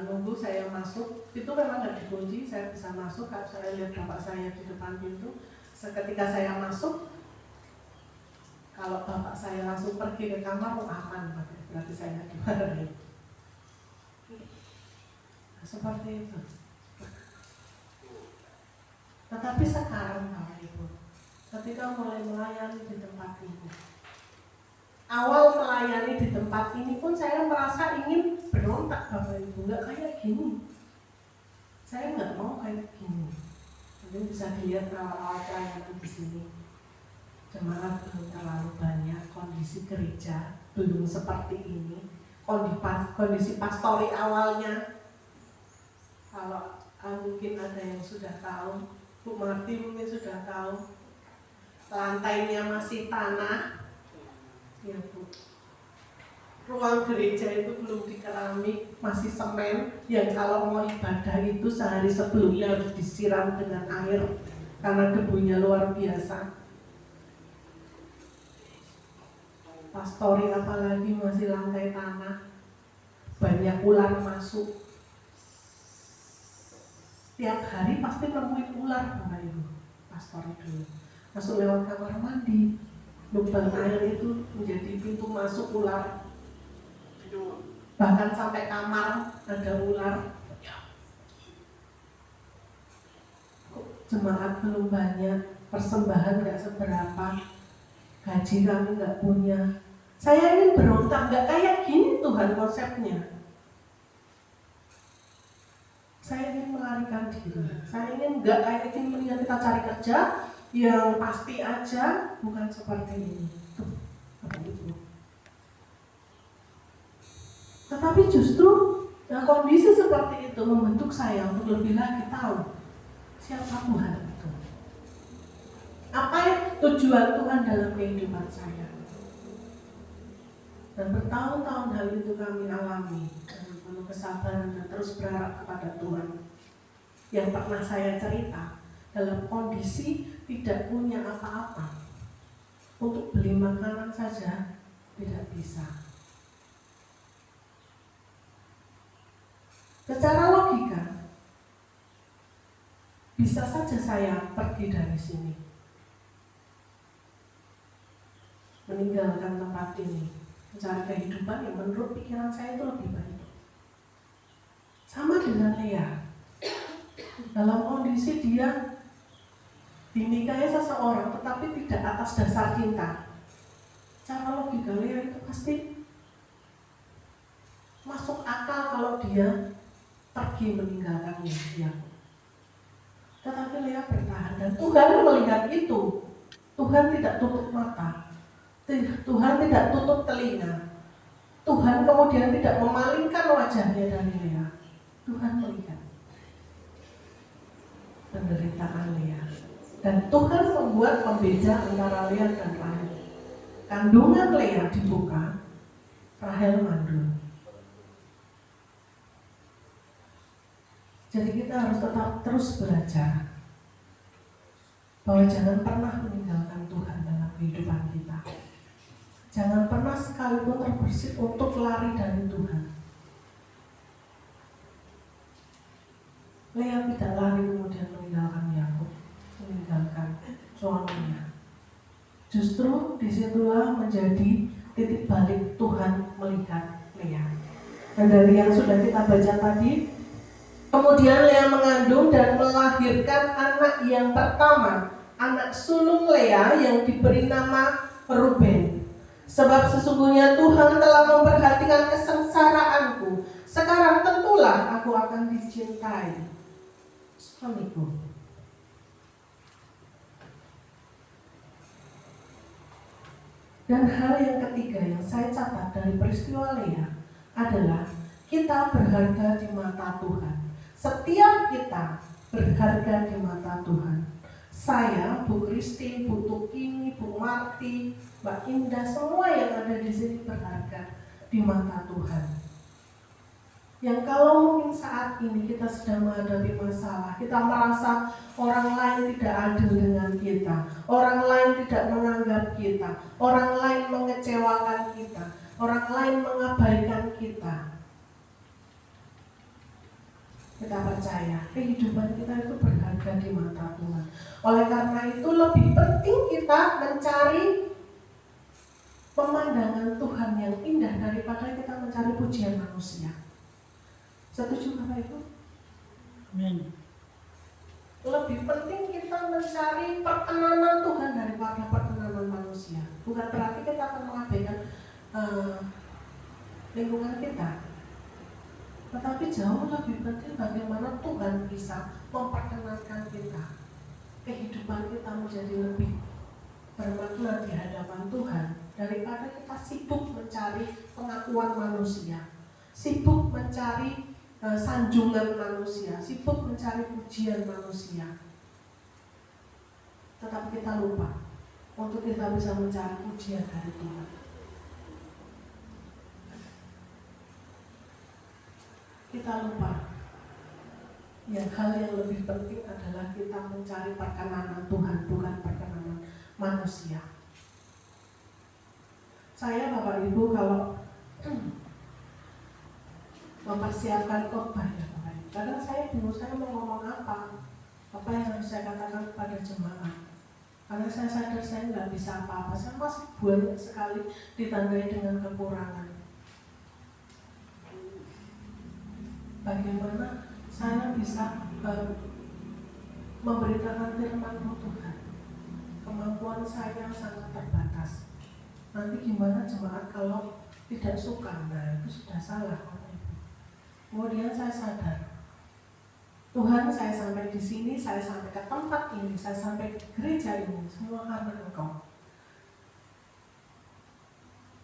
nunggu saya masuk, itu memang nggak dikunci, saya bisa masuk. Kalau saya lihat bapak saya di depan pintu, seketika saya masuk, kalau bapak saya langsung pergi ke kamar, aman, berarti saya nggak dimarahin. Seperti itu. Tetapi sekarang Bapak Ibu, ketika mulai melayani di tempat ini, awal melayani di tempat ini pun saya merasa ingin berontak Bapak Ibu, nggak kayak gini. Saya nggak mau kayak gini. Mungkin bisa dilihat awal-awal pelayanan di sini, jemaat belum terlalu banyak, kondisi gereja belum seperti ini, kondisi pastori awalnya. Kalau mungkin ada yang sudah tahu, Bu Marti mungkin sudah tahu, lantainya masih tanah, ya Bu. Ruang gereja itu belum dikeramik, masih semen, yang kalau mau ibadah itu sehari sebelumnya harus disiram dengan air karena debunya luar biasa. Pastori apalagi masih lantai tanah, banyak ular masuk. Tiap hari pasti nemuin ular Bapak Ibu, pastori dulu. Masuk lewat kamar mandi, lubang air itu menjadi pintu masuk ular. Bahkan sampai kamar ada ular. Kok jemaat belum banyak, persembahan gak seberapa, gaji kami gak punya. Saya ingin berontak, gak kayak gini Tuhan konsepnya. Saya ingin melarikan diri. Saya ingin mendingan kita cari kerja yang pasti aja, bukan seperti ini. Tuh, Bapak Ibu. Tetapi justru kondisi seperti itu membentuk saya untuk lebih lagi tahu siapa Tuhan itu. Apa yang tujuan Tuhan dalam kehidupan saya. Dan bertahun-tahun hal itu kami alami dengan penuh kesabaran dan terus berharap kepada Tuhan. Yang pernah saya cerita, dalam kondisi tidak punya apa-apa, untuk beli makanan saja tidak bisa. Secara logika, bisa saja saya pergi dari sini, meninggalkan tempat ini, mencari kehidupan yang menurut pikiran saya itu lebih baik. Sama dengan Lea, dalam kondisi dia dinikahi seseorang tetapi tidak atas dasar cinta. Cara logika Lea itu pasti masuk akal kalau dia pergi meninggalkannya dia. Tetapi Lea bertahan dan Tuhan melihat itu. Tuhan tidak tutup mata, Tuhan tidak tutup telinga. Tuhan kemudian tidak memalingkan wajahnya dari Lea. Tuhan melihat penderitaan Lea. Dan Tuhan membuat pembeda antara Lea dan Rahel. Kandungan Lea dibuka, Rahel mandul. Jadi kita harus tetap terus belajar bahwa jangan pernah meninggalkan Tuhan dalam kehidupan kita. Jangan pernah sekalipun terbersih untuk lari dari Tuhan. Lea tidak lari kemudian meninggalkan Yakub, meninggalkan suaminya. Justru disitulah menjadi titik balik Tuhan melihat Lea. Dan dari yang sudah kita baca tadi, kemudian Lea mengandung dan melahirkan anak yang pertama, anak sulung Lea yang diberi nama Ruben. Sebab sesungguhnya Tuhan telah memperhatikan kesengsaraanku. Sekarang tentulah aku akan dicintai suamiku. Dan hal yang ketiga yang saya catat dari peristiwa Lea adalah kita berharga di mata Tuhan. Setiap kita berharga di mata Tuhan. Saya, Bu Christine, Bu Tukini, Bu Marti, Mbak Indah, semua yang ada di sini berharga di mata Tuhan. Yang kalau mungkin saat ini kita sedang menghadapi masalah, kita merasa orang lain tidak adil dengan kita, orang lain tidak menganggap kita, orang lain mengecewakan kita, orang lain mengabaikan kita. Kita percaya kehidupan kita itu berharga di mata Tuhan. Oleh karena itu lebih penting kita mencari pemandangan Tuhan yang indah daripada kita mencari pujian manusia. Setuju Bapak Ibu? Amin. Lebih penting kita mencari perkenanan Tuhan daripada perkenanan manusia. Bukan berarti kita akan mengabaikan lingkungan kita, tetapi jauh lebih penting bagaimana Tuhan bisa memperkenalkan kita. Kehidupan kita menjadi lebih bermakna di hadapan Tuhan daripada kita sibuk mencari pengakuan manusia, sibuk mencari sanjungan manusia, sibuk mencari pujian manusia. Tetapi kita lupa untuk kita bisa mencari pujian dari Tuhan. Kita lupa yang hal yang lebih penting adalah kita mencari perkenanan Tuhan, bukan perkenanan manusia. Saya Bapak Ibu kalau mempersiapkan khotbah ya Bapak Ibu, kadang saya bingung saya mau ngomong apa yang harus saya katakan kepada jemaat. Karena saya sadar saya nggak bisa apa-apa, saya masih banyak sekali ditandai dengan kekurangan. Bagaimana saya bisa memberitakan firman-Mu Tuhan? Kemampuan saya sangat terbatas. Nanti gimana jemaat kalau tidak suka? Nah itu sudah salah. Kemudian saya sadar Tuhan, saya sampai di sini, saya sampai ke tempat ini, saya sampai ke gereja ini, semua karena Engkau.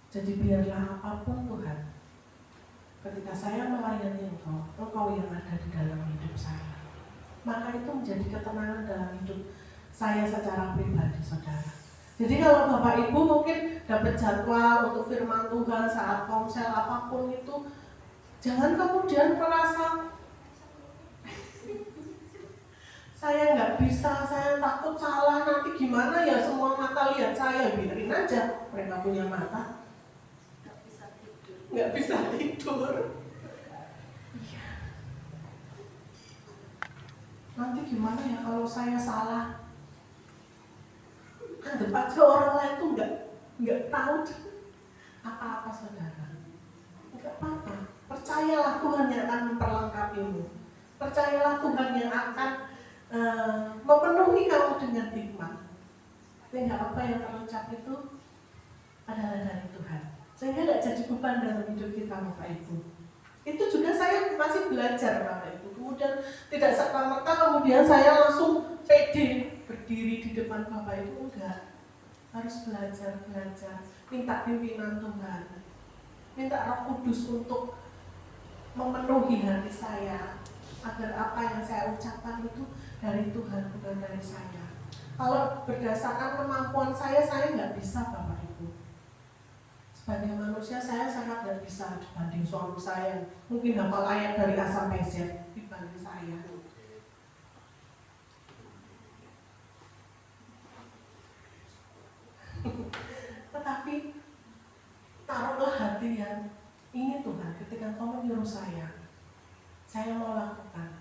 Jadi biarlah apapun Tuhan, ketika saya melayani Engkau, Engkau yang ada di dalam hidup saya. Maka itu menjadi ketenangan dalam hidup saya secara pribadi, saudara. Jadi kalau Bapak Ibu mungkin dapat jadwal untuk firman Tuhan saat komsel apapun itu, jangan kemudian merasa saya nggak bisa, saya takut salah, nanti gimana ya semua mata lihat saya, biarin aja, mereka punya mata. Nggak bisa tidur. Iya. Nanti gimana ya kalau saya salah? Anggap aja orang lain tuh nggak tahu apa-apa, saudara. Nggak apa-apa. Percayalah Tuhan yang akan memperlengkapimu. Percayalah Tuhan yang akan memenuhi kamu dengan hikmat. Sehingga apa yang terucap itu adalah dari Tuhan. Sehingga tidak jadi beban dalam hidup kita, Bapak Ibu. Itu juga saya masih belajar, Bapak Ibu. Kemudian tidak serta-merta kemudian saya langsung pede berdiri di depan Bapak Ibu. Enggak. Harus belajar. Minta pimpinan Tuhan. Minta Roh Kudus untuk memenuhi hati saya. Agar apa yang saya ucapkan itu dari Tuhan, bukan dari saya. Kalau berdasarkan kemampuan saya nggak bisa, Bapak Ibu. Sebagai manusia saya sangat nggak bisa dibanding suami saya. Mungkin hafal ayat dari A sampai Z dibanding saya. Tetapi taruhlah hati yang ini Tuhan, ketika Engkau menyuruh saya mau lakukan,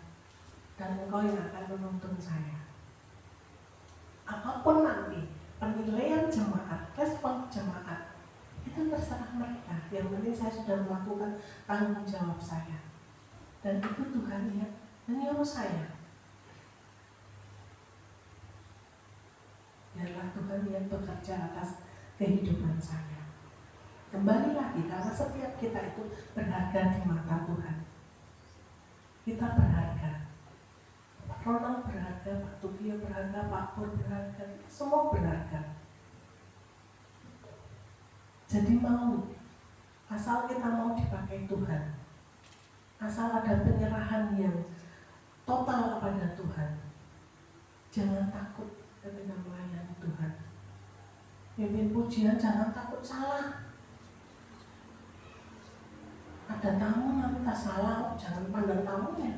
dan Engkau yang akan menuntun saya. Apapun nanti penilaian jemaat, respon jemaat, itu terserah mereka. Yang penting saya sudah melakukan tanggung jawab saya, dan itu Tuhan yang menyuruh saya. Biarlah Tuhan yang bekerja atas kehidupan saya. Kembali lagi, karena setiap kita itu berharga di mata Tuhan. Kita berharga. Pak Ronald berharga, Pak Tugio berharga, Pak Pur berharga, semua berharga. Jadi mau, asal kita mau dipakai Tuhan, asal ada penyerahan yang total kepada Tuhan, jangan takut ketika melayani Tuhan. Mimpin pujian jangan takut salah. Ada tamu nanti tak salah, jangan pandang tamunya.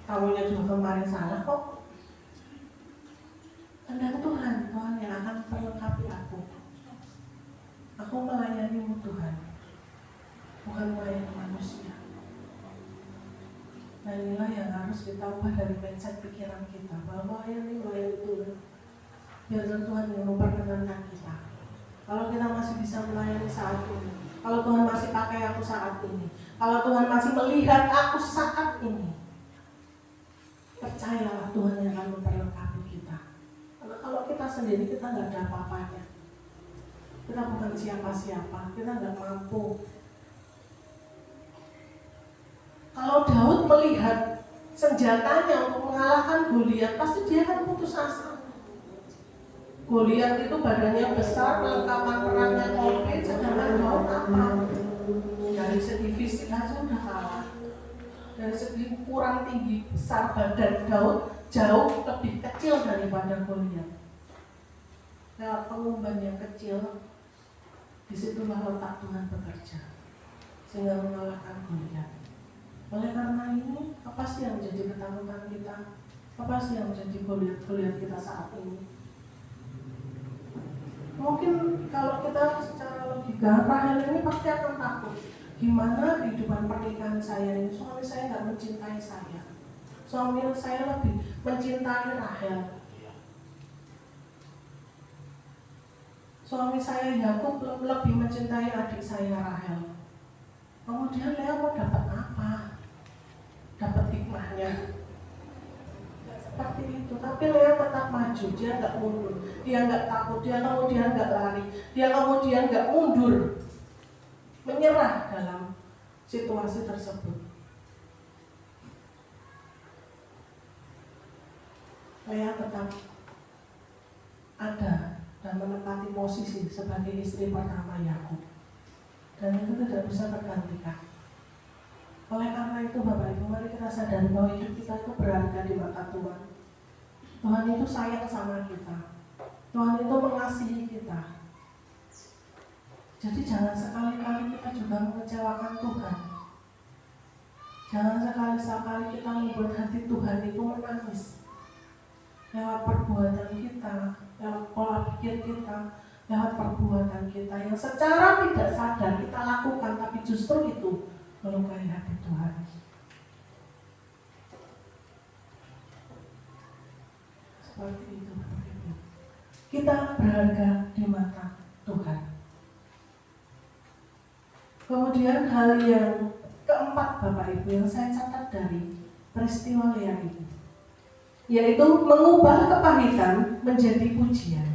Tamunya juga kemarin salah kok. Pandang Tuhan, Tuhan yang akan memperlengkapi aku. Aku melayanimu Tuhan, bukan melayani manusia. Nah inilah yang harus ditambah dari mindset pikiran kita, bahwa ini melayani Tuhan. Biarlah Tuhan yang memperkenankan kita. Kalau kita masih bisa melayani saat ini, kalau Tuhan masih pakai aku saat ini, kalau Tuhan masih melihat aku saat ini, percayalah Tuhan yang akan memperlengkapi kita. Karena kalau kita sendiri, kita nggak ada apa-apanya. Kita bukan siapa-siapa, kita nggak mampu. Kalau Daud melihat senjatanya untuk mengalahkan Goliat, pasti dia akan putus asa. Goliat itu badannya besar, perlengkapan perangnya komplit, sedangkan Daud apa? Dari segi fisik aja udah kalah. Dari segi kurang tinggi, besar badan Daud jauh lebih kecil daripada Goliat. Lewat pengumban yang kecil, disitulah letak Tuhan bekerja sehingga mengalahkan Goliat. Oleh karena ini, apa sih yang menjadi ketakutan kita? Apa sih yang menjadi Goliat kita saat ini? Mungkin kalau kita secara logika, Rahel ini pasti akan takut. Gimana kehidupan pernikahan saya ini? Suami saya nggak mencintai saya. Suami saya lebih mencintai Rahel. Suami saya Yakub lebih mencintai adik saya Rahel. Kemudian Lea mau dapat apa? Dapat hikmahnya. Seperti itu, tapi Lea tetap maju, dia nggak mundur, dia nggak takut, dia kemudian nggak lari, dia kemudian nggak mundur, menyerah dalam situasi tersebut. Lea tetap ada dan menempati posisi sebagai istri pertama Yakub, dan itu tidak bisa tergantikan. Oleh karena itu Bapak Ibu, mari kita sadari bahwa hidup kita itu berharga di mata Tuhan. Tuhan itu sayang sama kita, Tuhan itu mengasihi kita. Jadi jangan sekali-kali kita juga mengecewakan Tuhan. Jangan sekali-sekali kita membuat hati Tuhan itu menangis lewat perbuatan kita, lewat pola pikir kita, lewat perbuatan kita yang secara tidak sadar kita lakukan, tapi justru itu melukai hati Tuhan. Seperti itu. Kita berharga di mata Tuhan. Kemudian hal yang keempat Bapak Ibu yang saya catat dari peristiwa Lea ini, yaitu mengubah kepahitan menjadi pujian.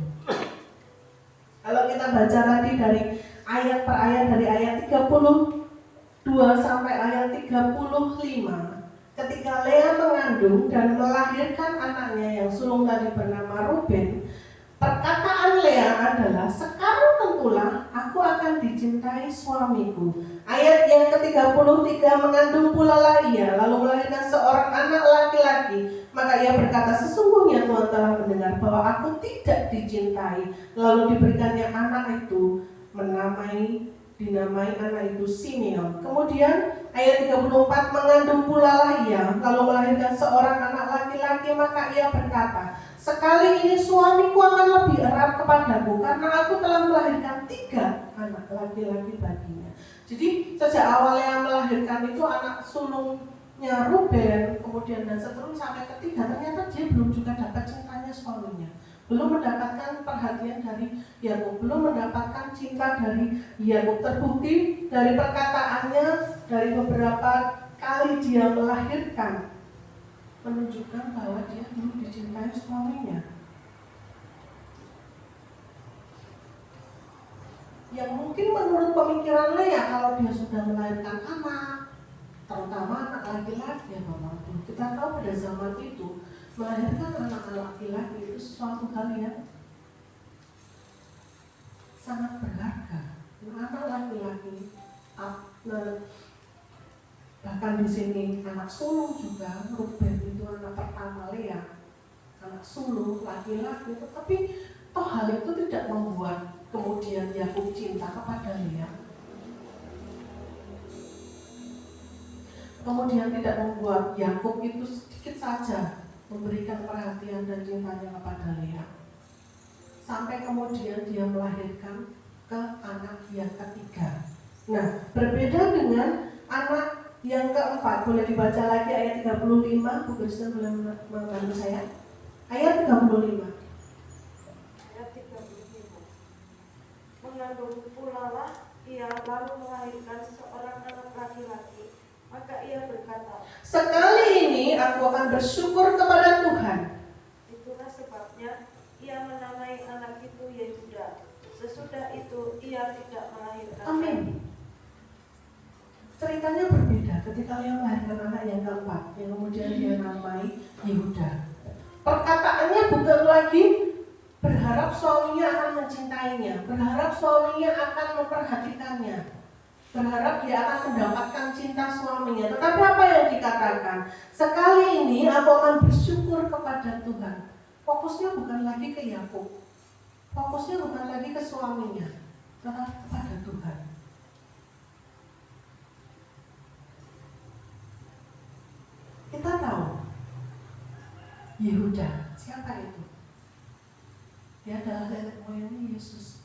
Kalau kita baca tadi dari ayat per ayat, dari ayat 32 sampai ayat 35, ketika Lea mengandung dan melahirkan anaknya yang sulung tadi bernama Ruben, perkataan Lea adalah, sekarang tentulah aku akan dicintai suamiku. Ayat yang ke-33, mengandung pula lah ia, lalu melahirkan seorang anak laki-laki. Maka ia berkata, sesungguhnya Tuhan telah mendengar bahwa aku tidak dicintai. Lalu diberikannya anak itu, dinamai anak itu Simeon. Kemudian ayat 34, mengandung pula lah ia, lalu melahirkan seorang anak laki-laki. Maka ia berkata, sekali ini suamiku akan lebih erat kepadaku, karena aku telah melahirkan 3 anak laki-laki baginya. Jadi sejak awal yang melahirkan itu anak sulungnya Ruben, kemudian dan seterusnya sampai ketiga, ternyata dia belum juga dapat cintanya suaminya, belum mendapatkan perhatian dari Yakub, belum mendapatkan cinta dari Yakub. Terbukti dari perkataannya, dari beberapa kali dia melahirkan, menunjukkan bahwa dia belum dicintai suaminya. Yang mungkin menurut pemikiran Lea, kalau dia sudah melahirkan anak, terutama anak laki-laki ya Bapak Ibu, kita tahu pada zaman itu melahirkan anak laki-laki itu sesuatu hal yang sangat berharga. Anak laki-laki, bahkan di sini anak sulung juga, Ruben itu anak pertama Lea, anak sulung laki-laki. Tetapi toh hal itu tidak membuat kemudian Yakub cinta kepada Lea. Kemudian tidak membuat Yakub itu sedikit saja memberikan perhatian dan cintanya kepada Lea. Sampai kemudian dia melahirkan ke anak yang ketiga. Nah, berbeda dengan anak yang keempat. Boleh dibaca lagi ayat 35, Bu Kristen boleh membantu saya? Ayat 35. Mengandung pula lah ia, lalu melahirkan seorang anak laki-laki. Maka ia berkata, sekali ini aku akan bersyukur kepada Tuhan. Itulah sebabnya ia menamai anak itu Yehuda. Sesudah itu ia tidak melahirkan. Amin. Ceritanya berbeda ketika dia melahirkan anak yang keempat, yang kemudian dia namai Yehuda. Perkataannya bukan lagi berharap suaminya akan mencintainya, berharap suaminya akan memperhatikannya, berharap dia akan mendapatkan cinta suaminya. Tetapi apa yang dikatakan? Sekali ini aku akan bersyukur kepada Tuhan. Fokusnya bukan lagi ke Yakub, fokusnya bukan lagi ke suaminya, tetapi kepada Tuhan. Kita tahu Yehuda, siapa itu? Dia adalah nenek moyang Yesus.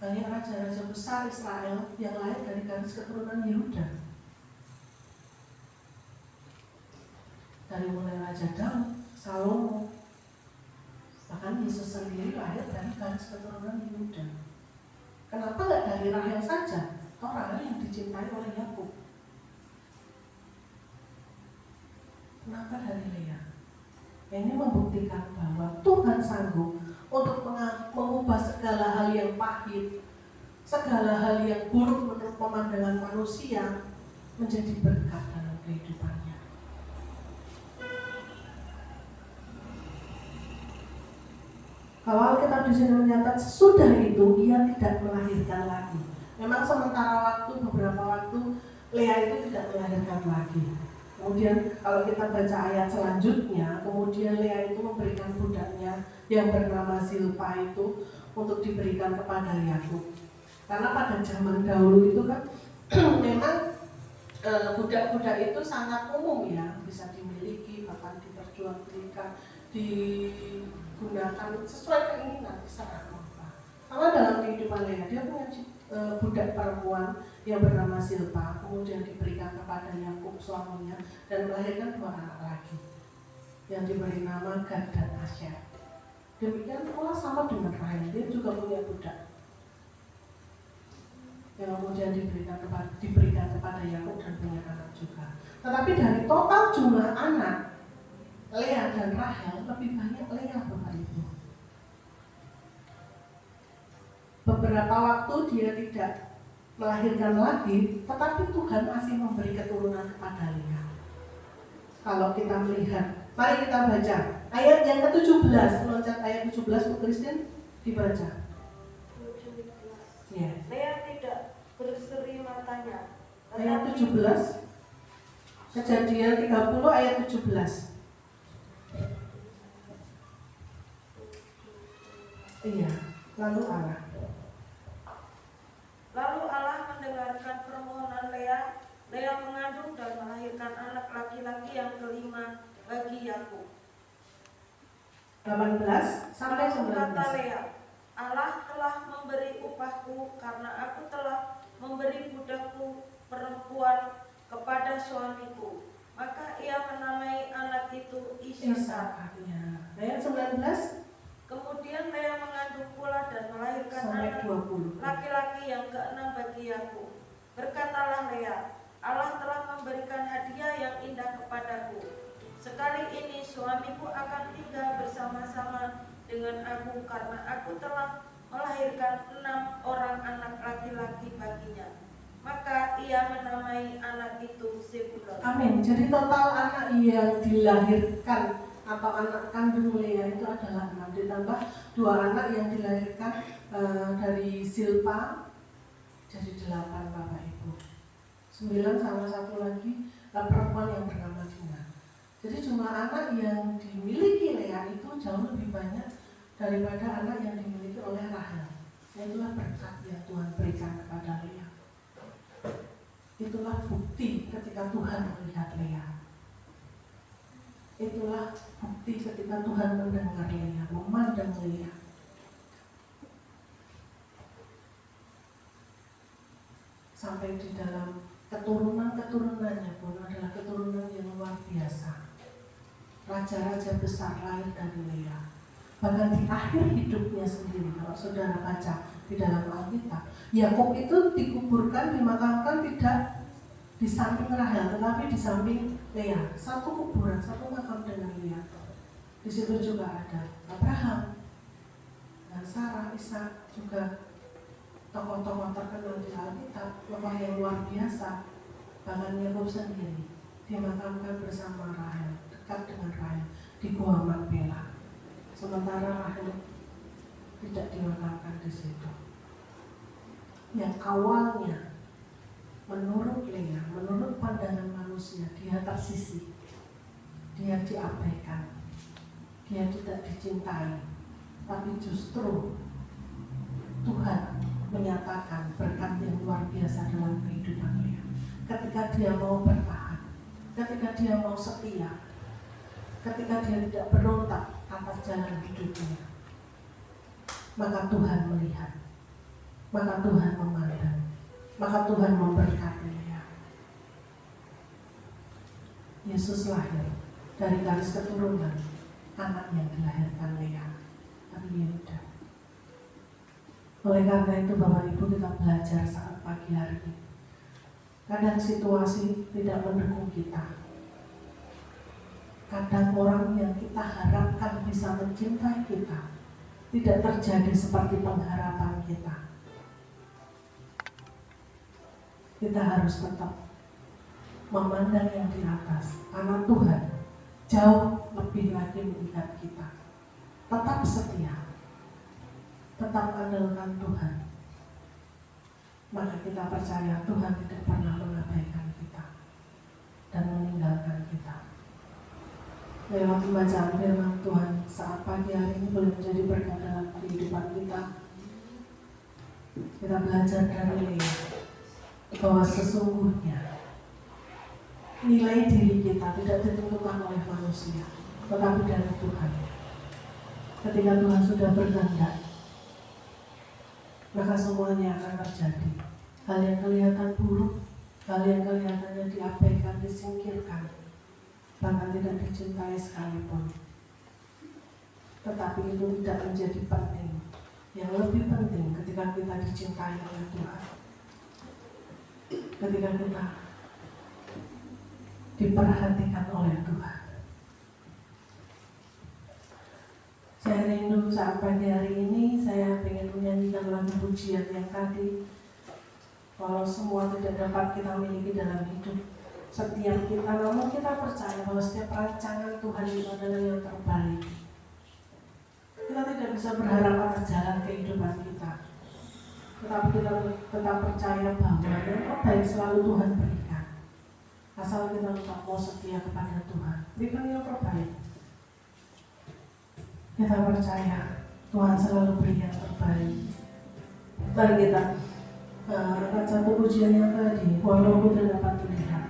Banyak raja-raja besar Israel yang lahir dari garis keturunan Yehuda. Dari mulai Raja Daud, Salomo, bahkan Yesus sendiri lahir dari garis keturunan Yehuda. Kenapa nggak dari Rahel saja? Toh Rahel yang dicintai oleh Yakub. Kenapa dari Lea? Ini membuktikan bahwa Tuhan sanggup untuk mengubah segala hal yang pahit, segala hal yang buruk menurut pemandangan manusia menjadi berkat dalam kehidupannya. Kalau Alkitab di sini menyatakan sesudah itu ia tidak melahirkan lagi. Memang sementara waktu, beberapa waktu Lea itu tidak melahirkan lagi. Kemudian kalau kita baca ayat selanjutnya, kemudian Lea itu memberikan budaknya yang bernama Zilpa itu untuk diberikan kepada Yakub. Karena pada zaman dahulu itu kan memang budak-budak itu sangat umum ya, bisa dimiliki, bahkan diperjualbelikan, digunakan sesuai keinginan, terserah apa. Karena dalam kehidupan Lea, dia punya budak perempuan yang bernama Zilpa, kemudian diberikan kepada Yakub suaminya dan melahirkan 2 anak lagi yang diberi nama Gad dan Asher. Demikian pula sama dengan Rahel, dia juga punya budak yang kemudian diberikan kepada Yakub dan punya anak juga. Tetapi dari total jumlah anak Lea dan Rahel, lebih banyak Lea Bapak Ibu. Beberapa waktu dia tidak melahirkan lagi, tetapi Tuhan masih memberi keturunan kepada Lea. Kalau kita melihat, mari kita baca ayat yang ke-17, loncat ayat 17 Bu Christine, dibaca. 17. Ya. Lea tidak berseri matanya. Ayat 17, Kejadian 30 ayat 17. Iya, lalu Allah mendengarkan permohonan Lea. Lea mengandung dan melahirkan anak laki-laki yang kelima bagi Yakub. 18 sampai Kata 19. Lea, Allah telah memberi upahku karena aku telah memberi budakku perempuan kepada suamiku. Maka ia menamai anak itu Ishak. Ayat 19 Kemudian Lea mengandung pula dan melahirkan sampai anak 20. laki-laki yang ke-6 bagi Yakub. Berkatalah Lea, Allah telah memberikan hadiah yang indah kepadaku. Sekali ini suamiku akan tinggal bersama-sama dengan aku karena aku telah melahirkan 6 orang anak laki-laki baginya. Maka ia menamai anak itu Zebulon. Amin. Jadi total anak yang dilahirkan atau anak kandung Lea itu adalah 6, ditambah 2 anak yang dilahirkan dari Zilpa, jadi 8 Bapak Ibu. 9 sama 1 lagi perempuan yang bernama Dina. Jadi jumlah anak yang dimiliki Lea itu jauh lebih banyak daripada anak yang dimiliki oleh Rahel. Itulah berkat yang Tuhan berikan kepada Lea. Itulah bukti ketika Tuhan melihat Lea. Itulah bukti ketika Tuhan mendengar Lea, memandang Lea. Sampai di dalam keturunan-keturunannya pun adalah keturunan yang luar biasa. Raja-raja besar lahir dari Lea. Bahkan di akhir hidupnya sendiri, kalau saudara baca di dalam Alkitab, Yakub itu dikuburkan, dimakamkan tidak di samping Rahel, tetapi di samping Lea. Satu kuburan, satu makam dengan Lea. Di situ juga ada Abraham dan Sarah, Ishak, juga tokoh-tokoh terkenal di Alkitab, tokoh yang luar biasa. Bahkan Yakub sendiri dimakamkan bersama Rahel, dekat dengan Rahel di Gua Makpela. Sementara Rahel tidak dimakamkan di situ. Yang awalnya menurut Lea, menurut pandangan manusia, dia tersisih, dia diabaikan, dia tidak dicintai, tapi justru Tuhan menyatakan berkat yang luar biasa dalam kehidupan Lea. Ketika dia mau bertahan, ketika dia mau setia, ketika dia tidak berontak atas jalan hidupnya, maka Tuhan melihat, maka Tuhan memandang, maka Tuhan memberkati Lea. Yesus lahir dari garis keturunan anak yang dilahirkan Lea, Nabi Yehuda. Oleh karena itu Bapak Ibu, kita belajar saat pagi hari ini. Kadang situasi tidak mendukung kita. Kadang orang yang kita harapkan bisa mencintai kita tidak terjadi seperti pengharapan kita. Kita harus tetap memandang yang di atas, karena Tuhan jauh lebih lagi melihat kita. Tetap setia, tetap andalkan Tuhan, maka kita percaya Tuhan tidak pernah mengabaikan kita dan meninggalkan kita. Lewat pembacaan firman Tuhan saat pagi hari ini boleh menjadi berkat dalam kehidupan kita. Kita belajar dari Lea bahwa sesungguhnya nilai diri kita tidak ditentukan oleh manusia, tetapi dari Tuhan. Ketika Tuhan sudah berkehendak, maka semuanya akan terjadi. Hal yang kelihatan buruk, hal yang kelihatannya diabaikan, disingkirkan, bahkan tidak dicintai sekalipun, tetapi itu tidak menjadi penting. Yang lebih penting ketika kita dicintai oleh Tuhan, ketika kita diperhatikan oleh Tuhan. Saya rindu saat pagi hari ini saya ingin menyanyikan lagu pujian yang tadi. Walau semua tidak dapat kita miliki dalam hidup setiap kita, namun kita percaya bahwa setiap rancangan Tuhan itu adalah yang terbaik. Kita tidak bisa berharap atas jalan kehidupan kita, tetapi kita tetap percaya bahwa yang terbaik selalu Tuhan berikan. Asal kita tetap mau setia kepada Tuhan, berikan yang terbaik. Kita percaya Tuhan selalu beri yang terbaik. Mari kita angkat satu pujian yang tadi. Walau ku tidak dapat melihat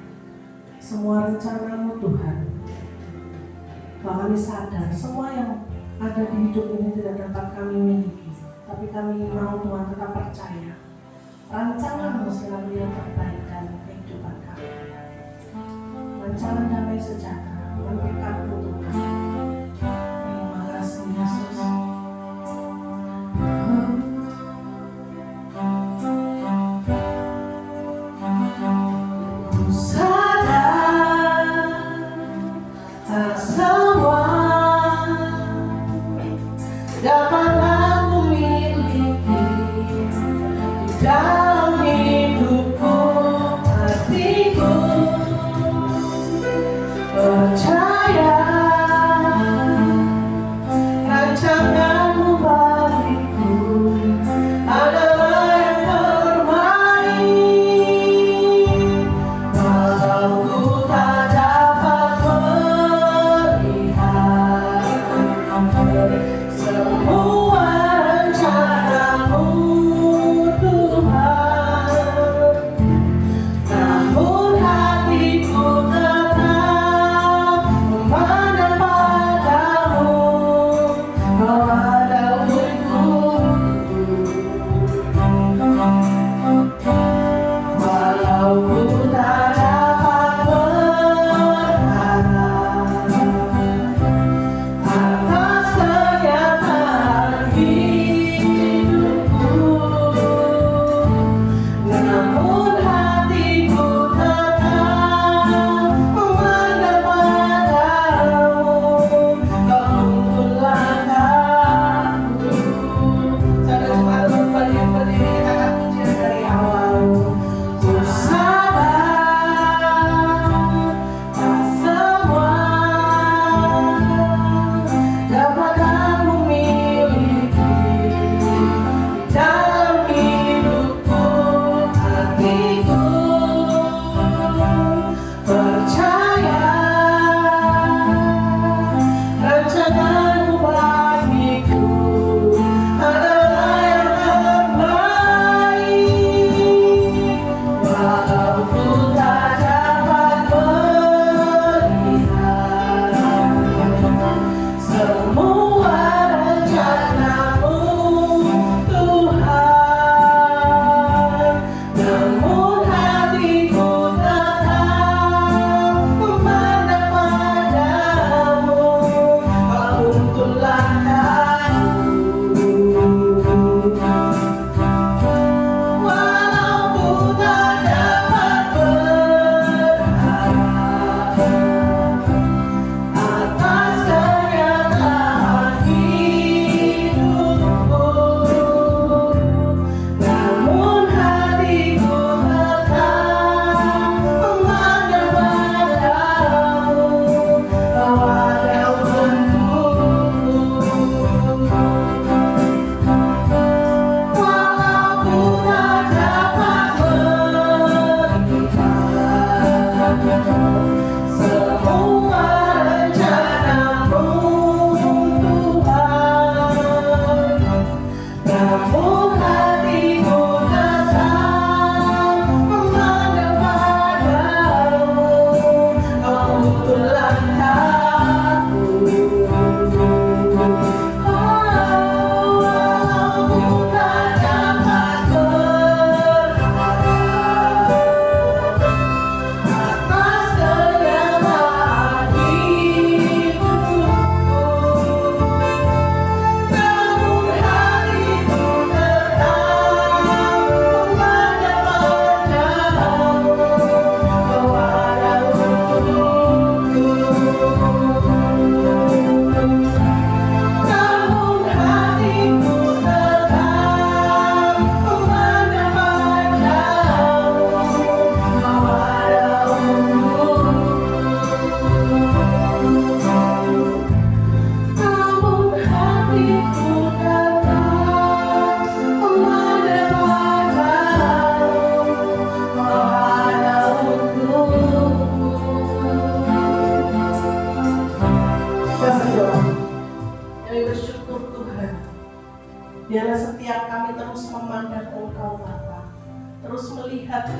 semua rencanamu Tuhan, bahwa kami sadar semua yang ada di hidup ini tidak dapat kami miliki, tapi kami mau Tuhan tetap percaya rancangan-Mu selalu yang terbaik dalam kehidupan kami. Rancangan damai sejahtera, berkat-Mu Tuhan. Terima kasih Yesus. Ku sadar tak semua dapat aku miliki di dalam hidupku, hatiku percaya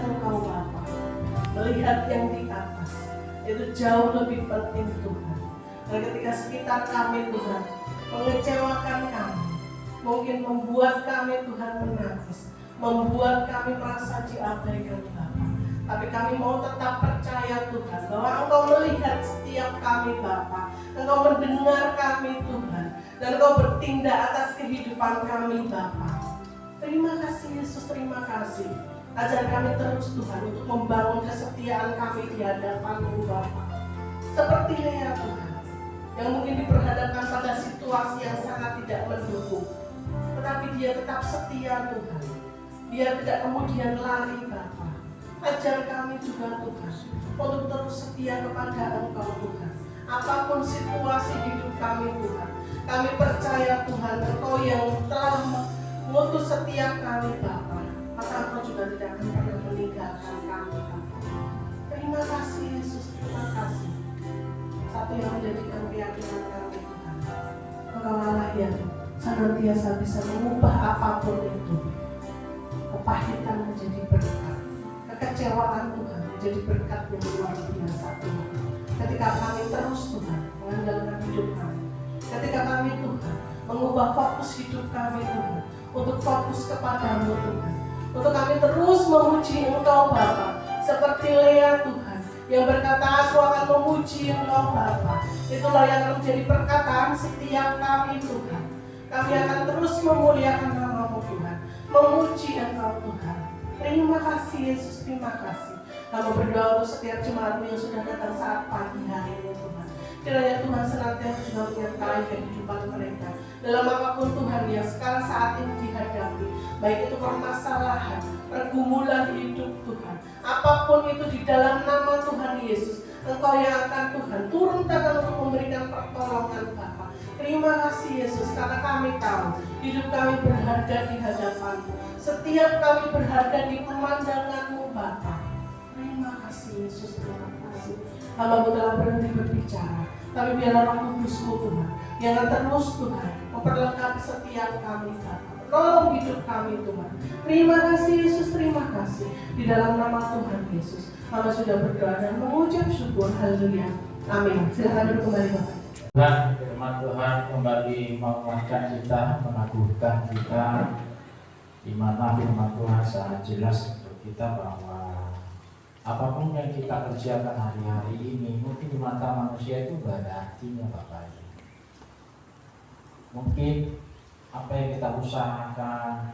Engkau Bapa, melihat yang di atas, itu jauh lebih penting Tuhan. Dan ketika sekitar kami Tuhan mengecewakan kami, mungkin membuat kami Tuhan menangis, membuat kami merasa diabaikan Bapa, tapi kami mau tetap percaya Tuhan bahwa Engkau melihat setiap kami Bapa, Engkau mendengar kami Tuhan, dan Engkau bertindak atas kehidupan kami Bapa. Terima kasih Yesus, terima kasih. Ajar kami terus Tuhan untuk membangun kesetiaan kami di hadapan-Mu Bapa. Seperti Lea Tuhan, yang mungkin diperhadapkan pada situasi yang sangat tidak mendukung, tetapi dia tetap setia Tuhan. Dia tidak kemudian lari Bapa. Ajar kami juga Tuhan untuk terus setia kepada Engkau Tuhan. Apapun situasi hidup kami Tuhan, kami percaya Tuhan Engkau yang telah mengutus setiap kami Bapa, maka Engkau juga tidak akan pernah meninggalkan kami Bapa. Terima kasih Yesus, terima kasih. Satu yang menjadikan keyakinan kami Tuhan, Engkau Allah yang senantiasa bisa mengubah apapun itu. Kepahitan menjadi berkat, kekecewaan Tuhan menjadi berkat yang luar biasa Tuhan. Ketika kami terus Tuhan mengandalkan hidup kami, ketika kami Tuhan mengubah fokus hidup kami Tuhan untuk fokus kepada-Mu Tuhan, untuk kami terus memuji Engkau Bapa, seperti Lea Tuhan yang berkata, aku akan memuji Engkau Bapa. Itulah yang akan menjadi perkataan setiap kami Tuhan. Kami akan terus memuliakan nama-Mu Tuhan, memuji Engkau Tuhan. Terima kasih Yesus, terima kasih. Kami berdoa untuk setiap jemaat-Mu yang sudah datang saat pagi hari ini Tuhan. Kiranya Tuhan senantiasa juga menyertai kehidupan mereka dalam apapun Tuhan yang sekarang saat ini dihadapi, baik itu permasalahan, pergumulan hidup Tuhan, apapun itu di dalam nama Tuhan Yesus, Engkau yang akan Tuhan turun tangan untuk memberikan pertolongan Bapa. Terima kasih Yesus, karena kami tahu hidup kami berharga di hadapan-Mu. Setiap kami berharga di pemandangan-Mu Bapa. Terima kasih Yesus, terima kasih. Hamba-Mu telah berhenti berbicara, tapi biarlah Roh Kudus-Mu Tuhan yang akan terus Tuhan memperlengkapi setiap kami Bapa. Tolong hidup kami Tuhan. Terima kasih Yesus, terima kasih. Di dalam nama Tuhan Yesus, hamba sudah berdoa dan mengucap syukur. Haleluya. Amin. Silakan duduk kembali Bapak. Dan firman Tuhan kembali menguatkan kita, meneguhkan kita, di mana firman Tuhan sangat jelas untuk kita bahwa apapun yang kita kerjakan hari-hari ini mungkin di mata manusia itu gak ada artinya Bapak. Mungkin apa yang kita usahakan,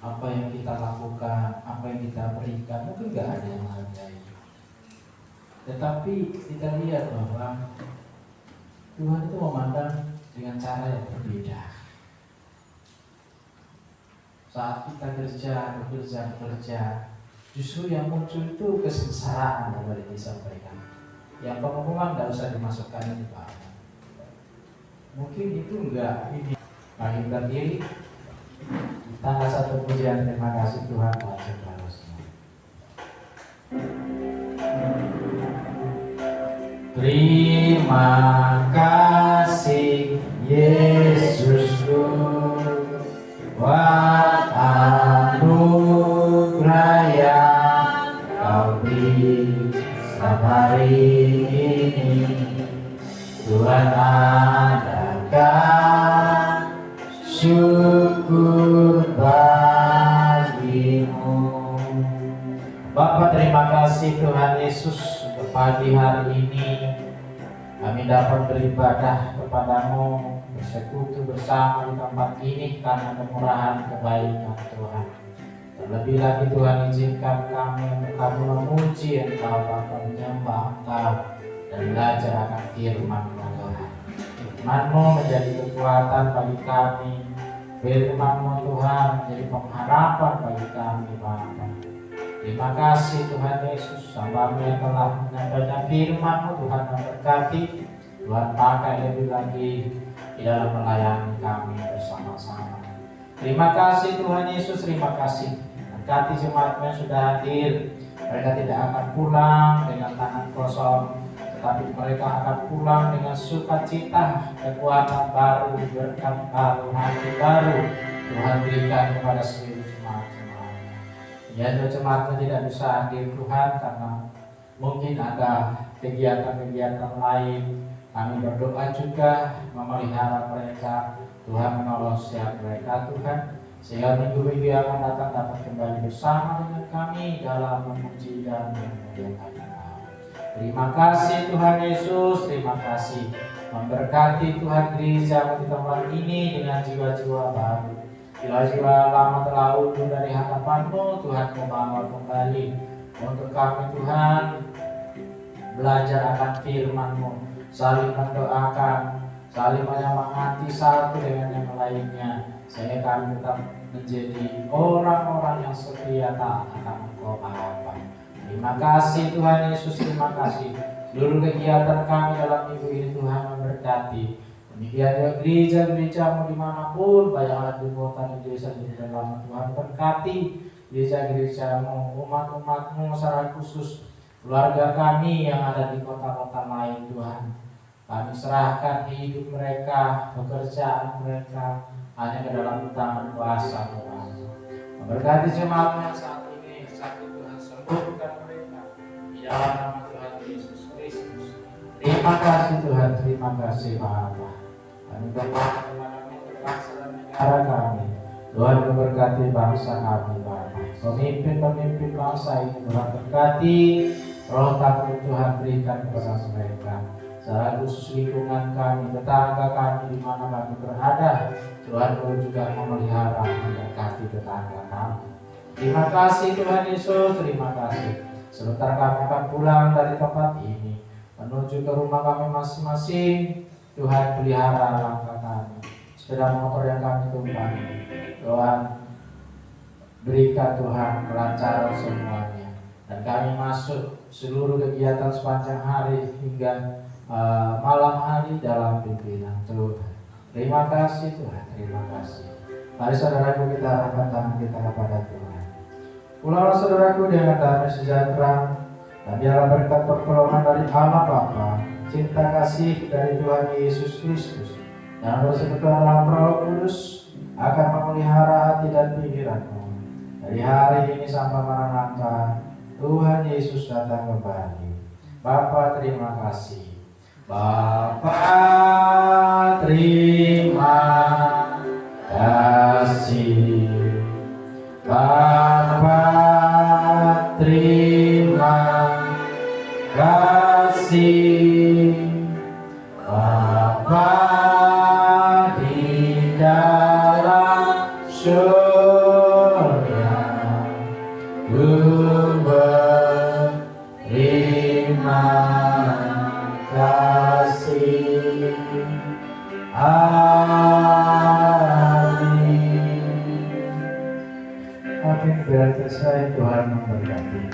apa yang kita lakukan, apa yang kita berikan mungkin gak ada yang menghargai. Tetapi kita lihat bahwa Tuhan itu memandang dengan cara yang berbeda. Saat kita bekerja, justru yang muncul itu kesengsaraan yang boleh disampaikan. Yang pengumuman tidak usah dimasukkan ini Pak. Mungkin itu enggak ini. Kami berdiri, tanggal satu pujian terima kasih Tuhan atas segalanya. Terima kasih Yesusku buat anugerah yang Kau beri hari ini. Tuhan adakan syukur bagimu. Bapa, terima kasih Tuhan Yesus untuk pagi hari ini kami dapat beribadah kepadamu, bersekutu bersama di tempat ini karena kemurahan kebaikan Tuhan. Terlebih lagi Tuhan izinkan kami untuk kami memuji Engkau, Bapa, menyembah Engkau dan belajar akan firman-Mu Tuhan. Firman-Mu menjadi kekuatan bagi kami, firman-Mu Tuhan menjadi pengharapan bagi kami Bapa. Terima kasih Tuhan Yesus, hamba-Mu yang telah menyampaikan firman-Mu Tuhan memberkati. Tuhan pakai lebih lagi di dalam melayani kami bersama-sama. Terima kasih Tuhan Yesus, terima kasih. Berkati jemaat-Mu yang sudah hadir. Mereka tidak akan pulang dengan tangan kosong, tetapi mereka akan pulang dengan sukacita, kekuatan baru, berkat baru, hati baru Tuhan berikan kepada seluruh jemaat-Nya. Ya, jemaatnya tidak bisa hadir Tuhan karena mungkin ada kegiatan-kegiatan lain. Kami berdoa juga memelihara mereka, Tuhan menolong setiap mereka Tuhan, sehingga minggu-minggu yang akan datang dapat kembali bersama dengan kami dalam memuji dan memuliakan Nama. Terima kasih Tuhan Yesus, terima kasih memberkati Tuhan gereja di tempat ini dengan jiwa-jiwa baru. Jiwa-jiwa lama telah undur dari hadapan-Mu, Tuhan membawa kembali untuk kami Tuhan belajar akan firman-Mu, saling mendoakan, saling menyemangati satu dengan yang lainnya, sehingga kami tetap menjadi orang-orang yang setia taat akan Engkau Bapa. Terima kasih Tuhan Yesus, terima kasih. Seluruh kegiatan kami dalam minggu ini Tuhan memberkati. Demikian juga gereja-gereja-Mu dimanapun, banyak alat di kota dan desa di dalam Tuhan berkati gereja-gereja-Mu, umat-umat-Mu secara khusus, keluarga kami yang ada di kota-kota lain Tuhan. Kami serahkan hidup mereka, pekerjaan mereka hanya ke dalam tangan kuasa Tuhan. Memberkati jemaat yang saat ini sakit Tuhan, sembuhkan mereka di dalam nama Tuhan Yesus Kristus. Terima kasih Tuhan, terima kasih Bapa. Kami berdoa kepada bangsa dan negara kami. Tuhan memberkati bangsa kami Bapa. Pemimpin-pemimpin bangsa ini Tuhan berkati. Roh takut Tuhan berikan kepada mereka. Secara khusus lingkungan kami, tetangga kami di mana kami berada, Tuhan Kau juga memelihara, memberkati tetangga kami. Terima kasih Tuhan Yesus, terima kasih. Sebentar kami akan pulang dari tempat ini menuju ke rumah kami masing-masing. Tuhan pelihara langkah kami, sepeda motor yang kami tumpangi. Tuhan berikan Tuhan kelancaran semuanya. Dan kami masuk seluruh kegiatan sepanjang hari hingga malam hari dalam pimpinan Tuhan. Terima kasih Tuhan, terima kasih. Mari saudaraku kita arahkan tangan kita kepada Tuhan. Pulanglah saudaraku dengan damai sejahtera, dan biarlah berkat pertolongan dari Allah Bapa, cinta kasih dari Tuhan Yesus Kristus, dan persekutuan dalam Roh Kudus akan memelihara hati dan pikiranmu dari hari ini sampai Maranatha Tuhan Yesus datang kembali. Bapa terima kasih. Bapa terima kasih. Bapa terima kasih. Bapa di dalam surga, Ku berterima kasih. Amin. Biar selesai Tuhan memberkati.